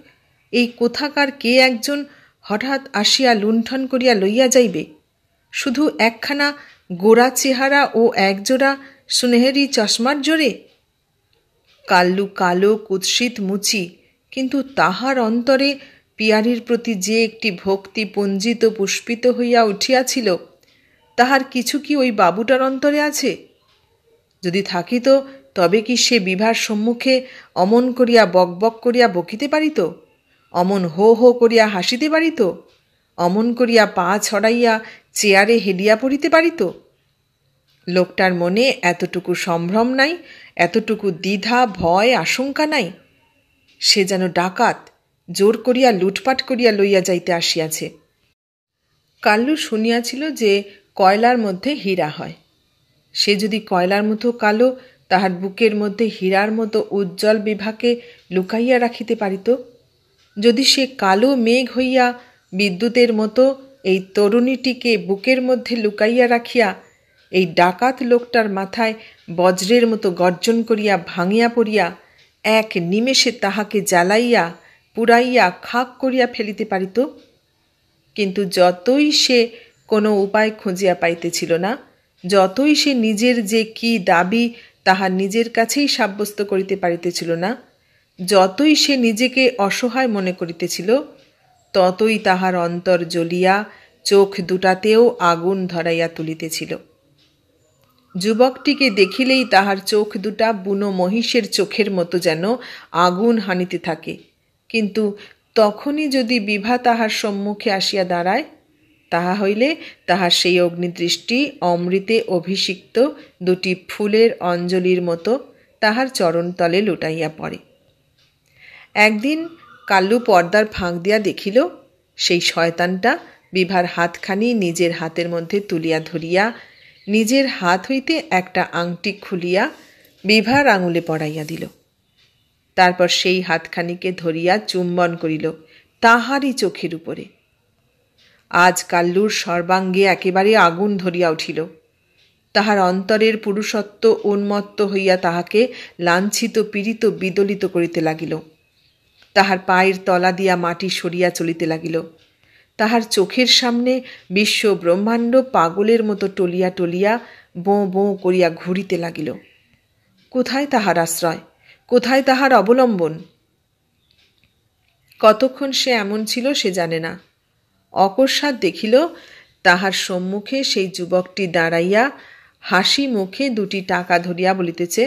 এই কোথাকার কে একজন হঠাৎ আসিয়া লুণ্ঠন করিয়া লইয়া যাইবে, শুধু একখানা গোরা চেহারা ও একজোড়া সুনেহেরি চশমার জোরে। কাল্লু কালো কুৎসিত মুচি, কিন্তু তাহার অন্তরে পিয়ারীর প্রতি যে একটি ভক্তি পুঞ্জিত পুষ্পিত হইয়া উঠিয়াছিল তাহার কিছু কি ওই বাবুটার অন্তরে আছে? যদি থাকিত তবে কি সে বিভার সম্মুখে অমন করিয়া বকবক করিয়া বকিতে পারিত, অমন হো হো করিয়া হাসিতে পারিত, অমন করিয়া পা ছড়াইয়া চেয়ারে হেলিয়া পড়িতে পারিত? লোকটার মনে এতটুকু সম্ভ্রম নাই, এতটুকু দ্বিধা ভয় আশঙ্কা নাই। সে যেন ডাকাত, জোর করিয়া লুটপাট করিয়া লইয়া যাইতে আসিয়াছে। কাল্লু শুনিয়াছিল যে কয়লার মধ্যে হীরা হয়। সে যদি কয়লার মতো কালো তাহার বুকের মধ্যে হীরার মতো উজ্জ্বল বিভাকে লুকাইয়া রাখিতে পারিত, যদি সে কালো মেঘ হইয়া বিদ্যুতের মতো এই তরুণীটিকে বুকের মধ্যে লুকাইয়া রাখিয়া এই ডাকাত লোকটার মাথায় বজ্রের মতো গর্জন করিয়া ভাঙিয়া পড়িয়া এক নিমেষে তাহাকে জ্বালাইয়া পুড়াইয়া খাক করিয়া ফেলিতে পারিত। কিন্তু যতই সে কোনো উপায় খুঁজিয়া পাইতেছিল না, যতই সে নিজের যে কি দাবি তাহা নিজের কাছেই সাব্যস্ত করিতে পারিতেছিল না, যতই সে নিজেকে অসহায় মনে করিতেছিল, ততই তাহার অন্তর জ্বলিয়া চোখ দুটাতেও আগুন ধরাইয়া তুলিতেছিল। যুবকটিকে দেখিলেই তাহার চোখ দুটা বুনো মহিষের চোখের মতো যেন আগুন হানিতে থাকে। কিন্তু তখনই যদি বিভা তাহার সম্মুখে আসিয়া দাঁড়ায়, তাহা হইলে তাহার সেই অগ্নিদৃষ্টি অমৃতে অভিষিক্ত দুটি ফুলের অঞ্জলির মতো তাহার চরণতলে লুটাইয়া পড়ে। একদিন কাল্লু পর্দার ফাঁক দিয়া দেখিল, সেই শয়তানটা বিভার হাতখানি নিজের হাতের মধ্যে তুলিয়া ধরিয়া নিজের হাত হইতে একটা আংটি খুলিয়া বিভার আঙুলে পড়াইয়া দিল। তারপর সেই হাতখানিকে ধরিয়া চুম্বন করিল তাহারই চোখের উপরে। আজ কাল্লুর সর্বাঙ্গে একেবারে আগুন ধরিয়া উঠিল। তাহার অন্তরের পুরুষত্ব উন্মত্ত হইয়া তাহাকে লাঞ্ছিত পীড়িত বিদলিত করিতে লাগিল। তাহার পায়ের তলা দিয়া মাটি সরিয়া চলিতে লাগিল। তাহার চোখের সামনে বিশ্ব ব্রহ্মাণ্ড পাগলের মতো টলিয়া টলিয়া বোঁ বোঁ করিয়া ঘুরিতে লাগিল। কোথায় তাহার আশ্রয়, কোথায় তাহার অবলম্বন? কতক্ষণ সে এমন ছিল সে জানে না। অকস্মাৎ দেখিল তাহার সম্মুখে সেই যুবকটি দাঁড়াইয়া হাসি মুখে দুটি টাকা ধরিয়া বলিতেছে,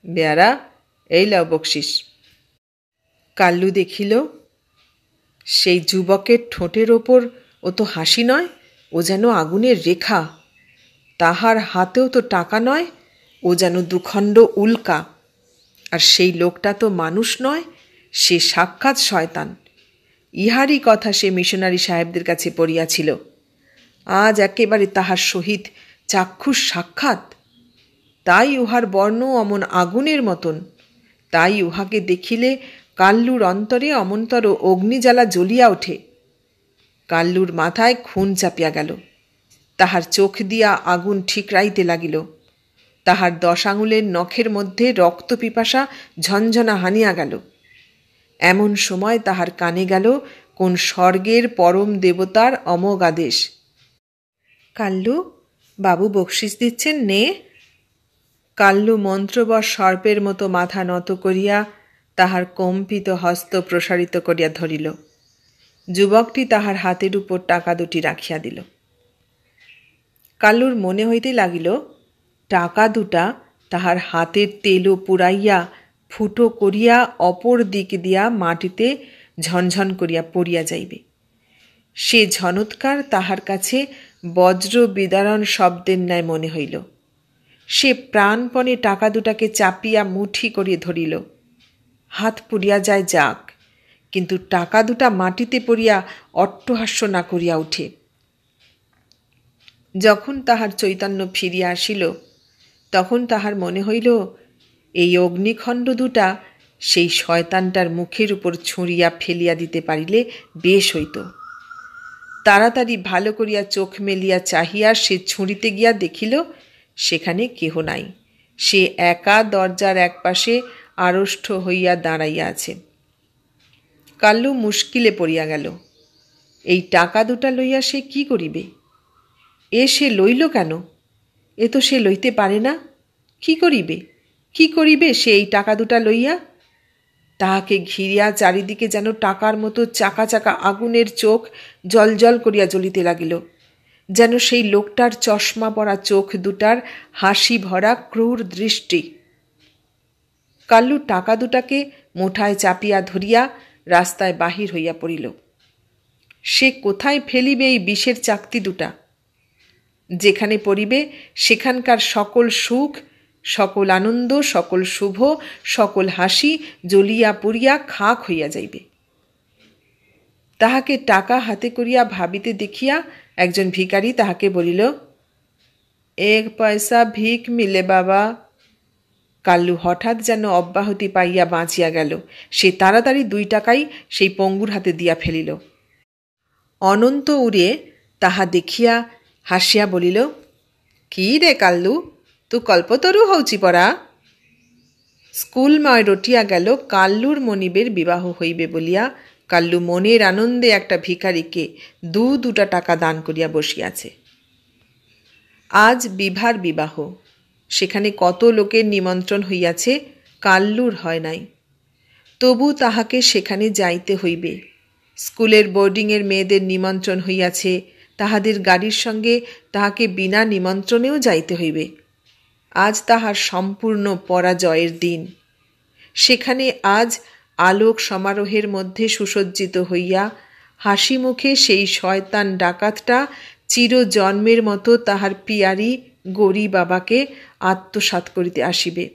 বেয়ারা, এই লাও বকশিস। কাল্লু দেখিল সেই যুবকের ঠোঁটের ওপর ও তো হাসি নয়, ও যেন আগুনের রেখা। তাহার হাতেও তো টাকা নয়, ও যেন দুখণ্ড উল্কা। আর সেই লোকটা তো মানুষ নয়, সে সাক্ষাৎ শয়তান। ইহারই কথা সে মিশনারি সাহেবদের কাছে পড়িয়াছিল। আজ একেবারে তাহার সহিত চাক্ষুষ সাক্ষাৎ। তাই উহার বর্ণ অমন আগুনের মতন। তাই উহাকে দেখিলে কাল্লুর অন্তরে অমন্তর অগ্নিজ্বালা জ্বলিয়া ওঠে। কাল্লুর মাথায় খুন চাপিয়া গেল। তাহার চোখ দিয়া আগুন ঠিকরাইতে লাগিল। তাহার 10 আঙুলের নখের মধ্যে রক্ত পিপাসা ঝনঝনা হানিয়া গেল। এমন সময় তাহার কানে গেল কোন স্বর্গের পরম দেবতার অমোঘ আদেশ, কাল্লু, বাবু বকশিস দিচ্ছেন, নে। কাল্লু মন্ত্রবশ সর্পের মতো মাথা নত করিয়া তাহার কম্পিত হস্ত প্রসারিত করিয়া ধরিল। যুবকটি তাহার হাতের উপর টাকা দুটি রাখিয়া দিল। কাল্লুর মনে হইতে লাগিল টাকা দুটা তাহার হাতের তেলো পুড়াইয়া ফুটো করিয়া অপর দিক দিয়া মাটিতে ঝনঝন করিয়া পড়িয়া যাইবে। সে ঝনৎকার তাহার কাছে বজ্র বিদারণ শব্দের ন্যায় মনে হইল। সে প্রাণপণে টাকা দুটাকে চাপিয়া মুঠি করিয়া ধরিল। হাত পুড়িয়া যায় যাক, কিন্তু টাকা দুটা মাটিতে পড়িয়া অট্টহাস্য না করিয়া উঠে। যখন তাহার চৈতন্য ফিরিয়া আসিল, তখন তাহার মনে হইল এই অগ্নিখণ্ড দুটা সেই শয়তানটার মুখের উপর ছুঁড়িয়া ফেলিয়া দিতে পারিলে বেশ হইত। তাড়াতাড়ি ভালো করিয়া চোখ মেলিয়া চাহিয়া সে ছুঁড়িতে গিয়া দেখিল সেখানে কেহ নাই। সে একা দরজার একপাশে আড়ষ্ট হইয়া দাঁড়াইয়া আছে। কাল্লু মুশকিলে পড়িয়া গেল। এই টাকা দুটা লইয়া সে কি করিবে? সে লইল কেন? এ তো সে লইতে পারে না। কি করিবে, কি করিবে সে এই টাকা দুটা লইয়া? তাহাকে ঘিরিয়া চারিদিকে যেন টাকার মতো চাকা চাকা আগুনের চোখ জলজল করিয়া জ্বলিতে লাগিল, যেন সেই লোকটার চশমা পরা চোখ দুটার হাসি ভরা ক্রূর দৃষ্টি। কাল্লু টাকা দুটাকে মুঠায় চাপিয়া ধরিয়া রাস্তায় বাহির হইয়া পড়িল। সে কোথায় ফেলিবে এই বিষের চাকতি দুটা? যেখানে পড়িবে সেখানকার সকল সুখ, সকল আনন্দ, সকল শুভ, সকল হাসি জ্বলিয়া পুড়িয়া খাক হইয়া যাইবে। তাহাকে টাকা হাতে করিয়া ভাবিতে দেখিয়া একজন ভিখারি তাহাকে বলিল, 1 পয়সা ভিক মিলে বাবা। কাল্লু হঠাৎ যেন অব্যাহতি পাইয়া বাঁচিয়া গেল। সে তাড়াতাড়ি 2 টাকাই সেই পঙ্গুর হাতে দিয়া ফেলিল। অনন্ত উড়ে তাহা দেখিয়া হাসিয়া বলিল, কি রে কাল্লু, তু কল্পতরু হউচি পরা। স্কুলময় রটিয়া গেল কাল্লুর মনিবের বিবাহ হইবে বলিয়া। কাল্লু মনের আনন্দে একটা ভিখারিকে দুটা টাকা দান করিয়া বসিয়াছে। আজ বিভার বিবাহ, সেখানে কত লোকের নিমন্ত্রণ হইয়াছে, কাল্লুর হয় নাই। তবু তাহাকে সেখানে যাইতে হইবে। স্কুলের বোর্ডিংয়ের মেয়েদের নিমন্ত্রণ হইয়াছে, তাহাদের গাড়ির সঙ্গে তাহাকে বিনা নিমন্ত্রণেও যাইতে হইবে। আজ তাহার সম্পূর্ণ পরাজয়ের দিন। সেখানে আজ আলোক সমারোহের মধ্যে সুসজ্জিত হইয়া হাসি মুখে সেই শয়তান ডাকাতটা চিরজন্মের মতো তাহার পিয়ারি গৌরী বাবাকে আত্মসাৎ করিতে আসিবে।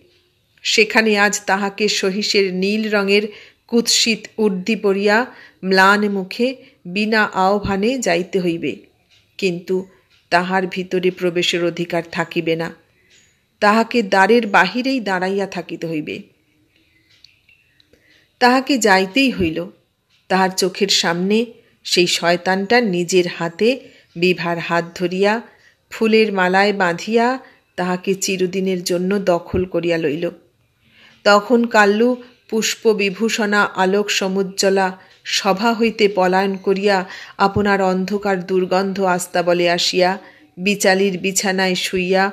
সেখানে আজ তাহাকে সহিসের নীল রঙের কুৎসিত উর্দি পরিয়া ম্লান মুখে বিনা আহ্বানে যাইতে হইবে। কিন্তু তাহার ভিতরে প্রবেশের অধিকার থাকিবে না, তাহাকে দ্বারের বাহিরেই দাঁড়াইয়া থাকিতে হইবে। তাহাকে যাইতেই হইল। তাহার চোখের সামনে সেই শয়তানটা নিজের হাতে বিভার হাত ধরিয়া ফুলের মালায় বাঁধিয়া তাহাকে চিরদিনের জন্য দখল করিয়া লইল। তখন কাল্লু পুষ্পবিভূষণা আলোক সমুজ্জ্বলা সভা হইতে পলায়ন করিয়া আপনার অন্ধকার দুর্গন্ধ আস্তাবলে আসিয়া বিচালির বিছানায় শুইয়া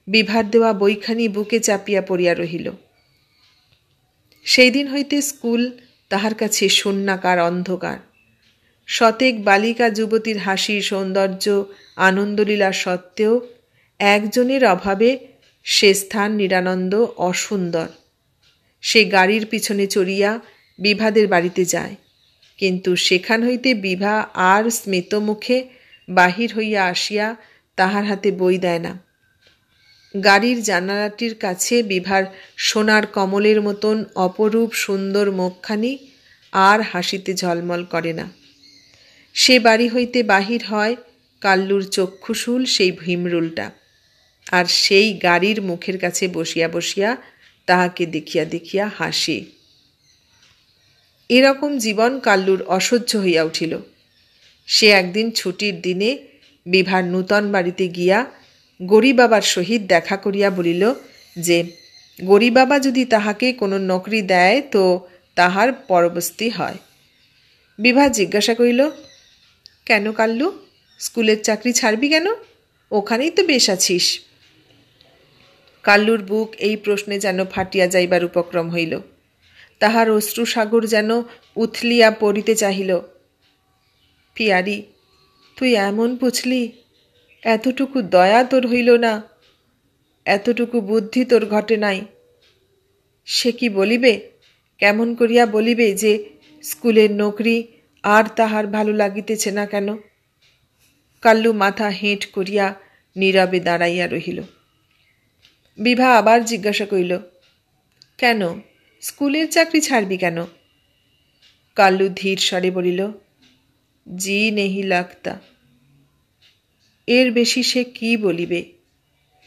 বিভার দেওয়া বইখানি বুকে চাপিয়া পড়িয়া রহিল। সেই দিন হইতে স্কুল তাহার কাছে শূন্যাকার অন্ধকার। শতেক বালিকা যুবতীর হাসির সৌন্দর্য আনন্দলীলা সত্ত্বেও একজনের অভাবে সে স্থান নিরানন্দ অসুন্দর। সে গাড়ির পিছনে চড়িয়া বিভাদের বাড়িতে যায়, কিন্তু সেখান হইতে বিভা আর স্মিত মুখে বাহির হইয়া আসিয়া তাহার হাতে বই দেয় না। গাড়ির জানালাটির কাছে বিভার সোনার কমলের মতন অপরূপ সুন্দর মুখখানি আর হাসিতে ঝলমল করে না। সে বাড়ি হইতে বাহির হয় কাল্লুর চক্ষুশূল সেই ভীমরুলটা, আর সেই গাড়ির মুখের কাছে বসিয়া বসিয়া তাহাকে দেখিয়া দেখিয়া হাসে। এরকম জীবন কাল্লুর অসহ্য হইয়া উঠিল। সে একদিন ছুটির দিনে বিভার নূতন বাড়িতে গিয়া গৌরী বাবার সহিত দেখা করিয়া বলিল যে গৌরী বাবা যদি তাহাকে কোনো নকরি দেয় তো তাহার পরবস্তি হয়। বিভা জিজ্ঞাসা করিল, কেন কাল্লু, স্কুলের চাকরি ছাড়বি কেন? ওখানেই তো বেশ আছিস। কাল্লুর বুক এই প্রশ্নে যেন ফাটিয়া যাইবার উপক্রম হইল। তাহার অশ্রুসাগর যেন উথলিয়া পড়িতে চাহিল। পিয়ারি, তুই এমন বুঝলি? এতটুকু দয়া তোর হইল না, এতটুকু বুদ্ধি তোর ঘটে নাই। সে কি বলিবে, কেমন করিয়া বলিবে যে স্কুলের নকরি আর তাহার ভালো লাগিতেছে না কেন? কাল্লু মাথা হেঁট করিয়া নীরবে দাঁড়াইয়া রহিল। বিভা আবার জিজ্ঞাসা করিল, কেন, স্কুলের চাকরি ছাড়বি কেন? কাল্লু ধীর স্বরে বলিল, জি নেহি লাগতা। এর বেশি সে কি বলিবে?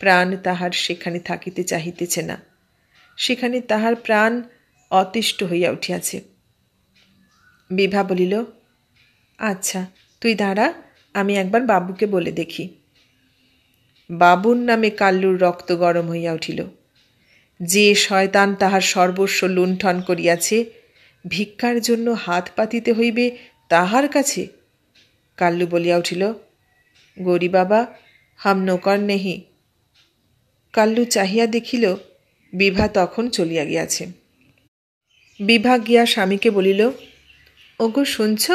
প্রাণ তাহার সেখানে থাকিতে চাহিতেছে না, সেখানে তাহার প্রাণ অতিষ্ঠ হইয়া উঠিয়াছে। বিভা বলিল, আচ্ছা তুই দাঁড়া, আমি একবার বাবুকে বলে দেখি। বাবুর নামে কাল্লুর রক্ত গরম হইয়া উঠিল। যে শয়তান তাহার সর্বস্ব লুণ্ঠন করিয়াছে, ভিক্ষার জন্য হাত পাতিতে হইবে তাহার কাছে? কাল্লু বলিয়া উঠিল, গৌরী বাবা, হাম নৌকর নেহি। কাল্লু চাহিয়া দেখিল বিভা তখন চলিয়া গিয়াছে। বিভা গিয়া স্বামীকে বলিল, ওগো শুনছ,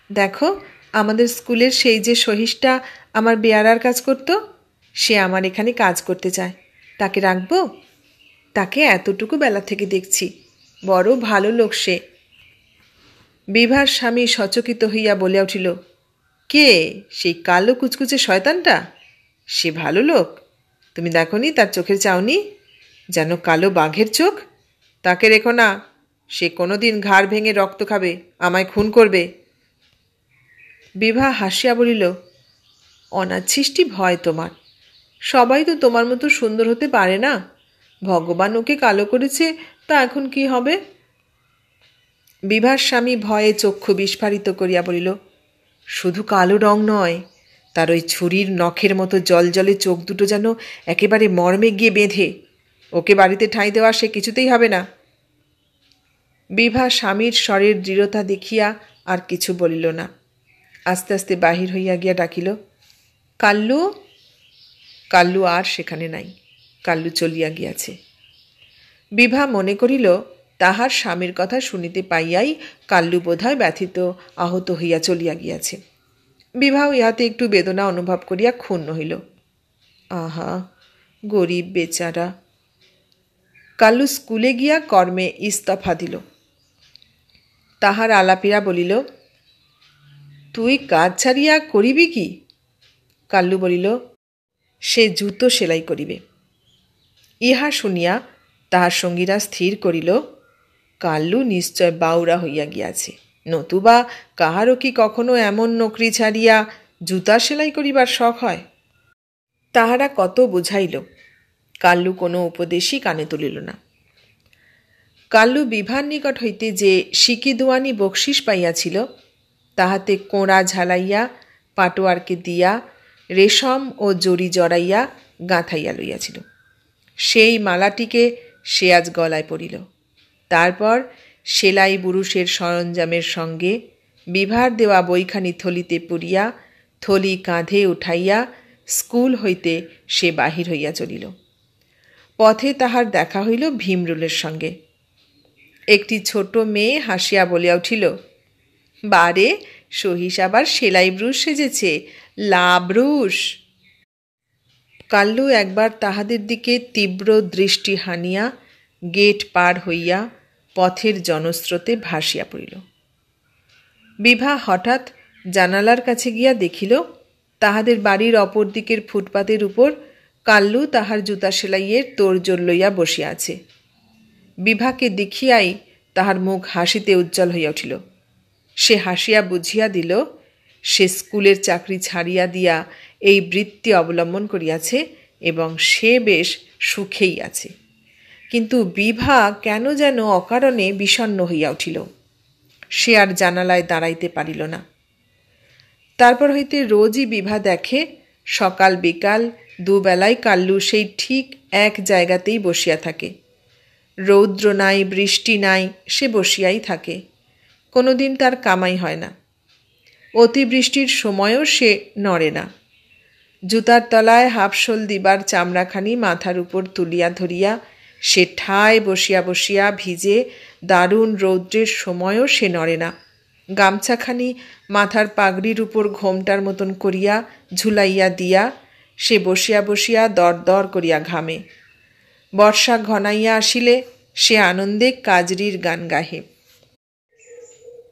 দেখো আমাদের স্কুলের সেই যে সহিসটা আমার বেয়ারার কাজ করত, সে আমার এখানে কাজ করতে চায়, তাকে রাখবো? তাকে এতটুকু বেলা থেকে দেখছি, বড় ভালো লোক সে। বিভার স্বামী সচকিত হইয়া বলিয়া উঠিল, কে, সেই কালো কুচকুচে শয়তানটা? সে ভালো লোক? তুমি দেখনি তার চোখের চাউনি, যেন কালো বাঘের চোখ। তাকে রেখো না, সে কোনোদিন ঘাড় ভেঙে রক্ত খাবে, আমায় খুন করবে। বিভা হাসিয়া বলিল, অনাচ্ছিষ্টি ভয় তোমার, সবাই তো তোমার মতো সুন্দর হতে পারে না। ভগবান ওকে কালো করেছে, তা এখন কি হবে? বিভার স্বামী ভয়ে চক্ষু বিস্ফারিত করিয়া বলিল, শুধু কালো রং নয়, তার ওই ছুরির নখের মতো জলজলে চোখ দুটো যেন একেবারে মর্মে গিয়ে বেঁধে। ওকে বাড়িতে ঠাঁই দেওয়া সে কিছুতেই হবে না। বিভা স্বামীর স্বরের দৃঢ়তা দেখিয়া আর কিছু বলিল না। আস্তে আস্তে বাহির হইয়া গিয়া ডাকিল, কাল্লু। কাল্লু আর সেখানে নাই। কাল্লু চলিয়া গিয়াছে। বিভা মনে করিল তাহার স্বামীর কথা শুনিতে পাইয়াই কাল্লু বোধহয় ব্যথিত আহত হইয়া চলিয়া গিয়াছে। বিভাও ইহাতে একটু বেদনা অনুভব করিয়া ক্ষুণ্ণ হইল। আহা, গরিব বেচারা। কাল্লু স্কুলে গিয়া কর্মে ইস্তফা দিল। তাহার আলাপীরা বলিল, তুই কাজ ছাড়িয়া করিবি কি? কাল্লু বলিল, সে জুতো সেলাই করিবে। ইহা শুনিয়া তাহার সঙ্গীরা স্থির করিল, কাল্লু নিশ্চয় বাউরা হইয়া গিয়াছে, নতুবা কাহারও কি কখনো এমন নকরি ছাড়িয়া জুতা সেলাই করিবার শখ হয়? তাহারা কত বুঝাইল, কাল্লু কোনো উপদেশই কানে তুলিল না। কাল্লু বিভার নিকট হইতে যে সিকিদুয়ানি বকশিস পাইয়াছিল, তাহাতে কোঁড়া ঝালাইয়া পাটোয়ারকে দিয়া রেশম ও জড়ি জড়াইয়া গাঁথাইয়া লইয়াছিল। সেই মালাটিকে সে আজ গলায় পরিল। তারপর সেলাই বুরুষের সরঞ্জামের সঙ্গে বিভার দেওয়া বইখানি থলিতে পুরিয়া থলি কাঁধে উঠাইয়া স্কুল হইতে সে বাহির হইয়া চলিল। পথে তাহার দেখা হইল ভীমরুলের সঙ্গে। একটি ছোট মেয়ে হাসিয়া বলিয়া উঠিল, বারে, সহিস আবার সেলাই ব্রুশ সেজেছে, লাব্রুশ। কাল্লু একবার তাহাদের দিকে তীব্র দৃষ্টি হানিয়া গেট পার হইয়া পথের জনস্রোতে ভাসিয়া পড়িল। বিভা হঠাৎ জানালার কাছে গিয়া দেখিল, তাহাদের বাড়ির অপর দিকের ফুটপাতের উপর কাল্লু তাহার জুতা সেলাইয়ের তোড়জোড় লইয়া বসিয়া আছে। বিভাকে দেখিয়াই তাহার মুখ হাসিতে উজ্জ্বল হইয়া উঠিল। সে হাসিয়া বুঝিয়া দিল, সে স্কুলের চাকরি ছাড়িয়া দিয়া এই বৃত্তি অবলম্বন করিয়াছে এবং সে বেশ সুখেই আছে। কিন্তু বিভা কেন যেন অকারণে বিষণ্ণ হইয়া উঠিল। সে আর জানালায় দাঁড়াইতে পারিল না। তারপর হইতে রোজই বিভা দেখে, সকাল বিকাল দুবেলায় কাল্লু সেই ঠিক এক জায়গাতেই বসিয়া থাকে। রৌদ্র নাই, বৃষ্টি নাই, সে বসিয়াই থাকে। কোনোদিন তার কামাই হয় না। অতিবৃষ্টির সময়ও সে নড়ে না। জুতার তলায় হাফশোল দিবার চামড়াখানি মাথার উপর তুলিয়া ধরিয়া সে ঠায় বসিয়া বসিয়া ভিজে দারুণ রৌদ্রের সময়ও সে নড়ে না। গামছাখানি মাথার পাগড়ির উপর ঘোমটার মতন করিয়া ঝুলাইয়া দিয়া সে বসিয়া বসিয়া দরদর করিয়া ঘামে। বর্ষা ঘনাইয়া আসিলে সে আনন্দে কাজরির গান গাহে।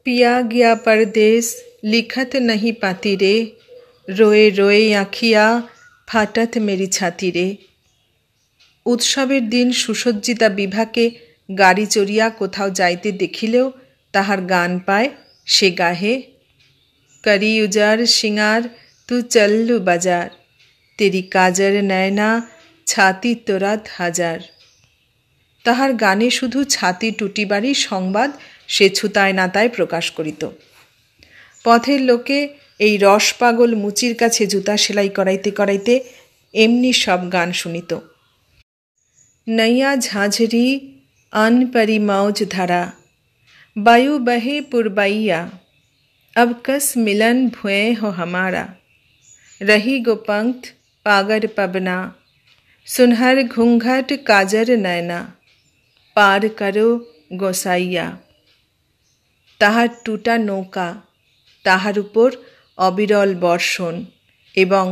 পিয়া গিয়া পরদেশ লিখত नहीं पाती रे, रोए रोए आँखिया फाटत मेरी छाती रे। উৎসবের দিন সুসজ্জিতা বিভাকে গাড়ি চড়িয়া কোথাও যাইতে দেখিলেও তাহার গান পায়। সে গাহে, করি উজার সিঙ্গার তু চল্লু বাজার, তেরি কাজর নয়না ছাতি তোরাত হাজার। তাহার গানে শুধু ছাতি টুটিবারই সংবাদ সে ছুতায় নাতায় প্রকাশ করিত। পথের লোকে এই রসপাগল মুচির কাছে জুতা সেলাই করাইতে করাইতে এমনি সব গান শুনিত। নৈয়া ঝাঁঝরি আন পরি মৌজ ধারা, বায়ু বহে পুরবাইয়া, अब कस मिलन भुए हो हमारा, रही गोपंक्त पागर पबना, सुनहर घूंघट काजर नैना, पार करो गोसाइया। তাহার টুটা নৌকা, তাহার উপর অবিরল বর্ষণ এবং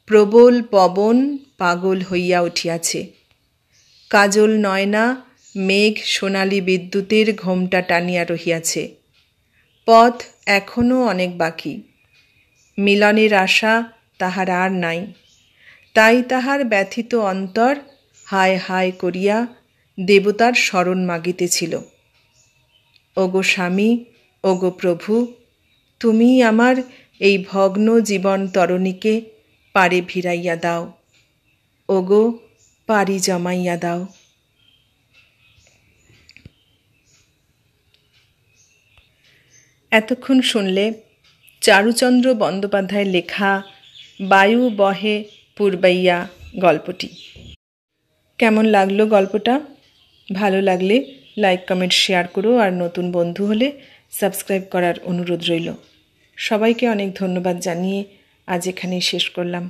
প্রবল পবন পাগল হইয়া উঠিয়াছে। কাজল নয়না মেঘ সোনালি বিদ্যুতের ঘোমটা টানিয়া রহিয়াছে। পথ এখনও অনেক বাকি। মিলনের আশা তাহার আর নাই। তাই তাহার ব্যথিত অন্তর হায় হায় করিয়া দেবতার শরণ মাগিতেছিল। ওগো স্বামী, ওগো প্রভু, তুমি আমার এই ভগ্ন জীবন তরণীকে পারে ভিড়াইয়া দাও, ওগো পারি জমাইয়া দাও। এতক্ষণ শুনলে চারুচন্দ্র বন্দ্যোপাধ্যায়ের লেখা বায়ু বহে পূর্বাইয়া গল্পটি। কেমন লাগলো গল্পটা? ভালো লাগলে লাইক কমেন্ট শেয়ার করো, আর নতুন বন্ধু হলে সাবস্ক্রাইব করার অনুরোধ রইল। সবাইকে অনেক ধন্যবাদ জানিয়ে আজ এখানেই শেষ করলাম।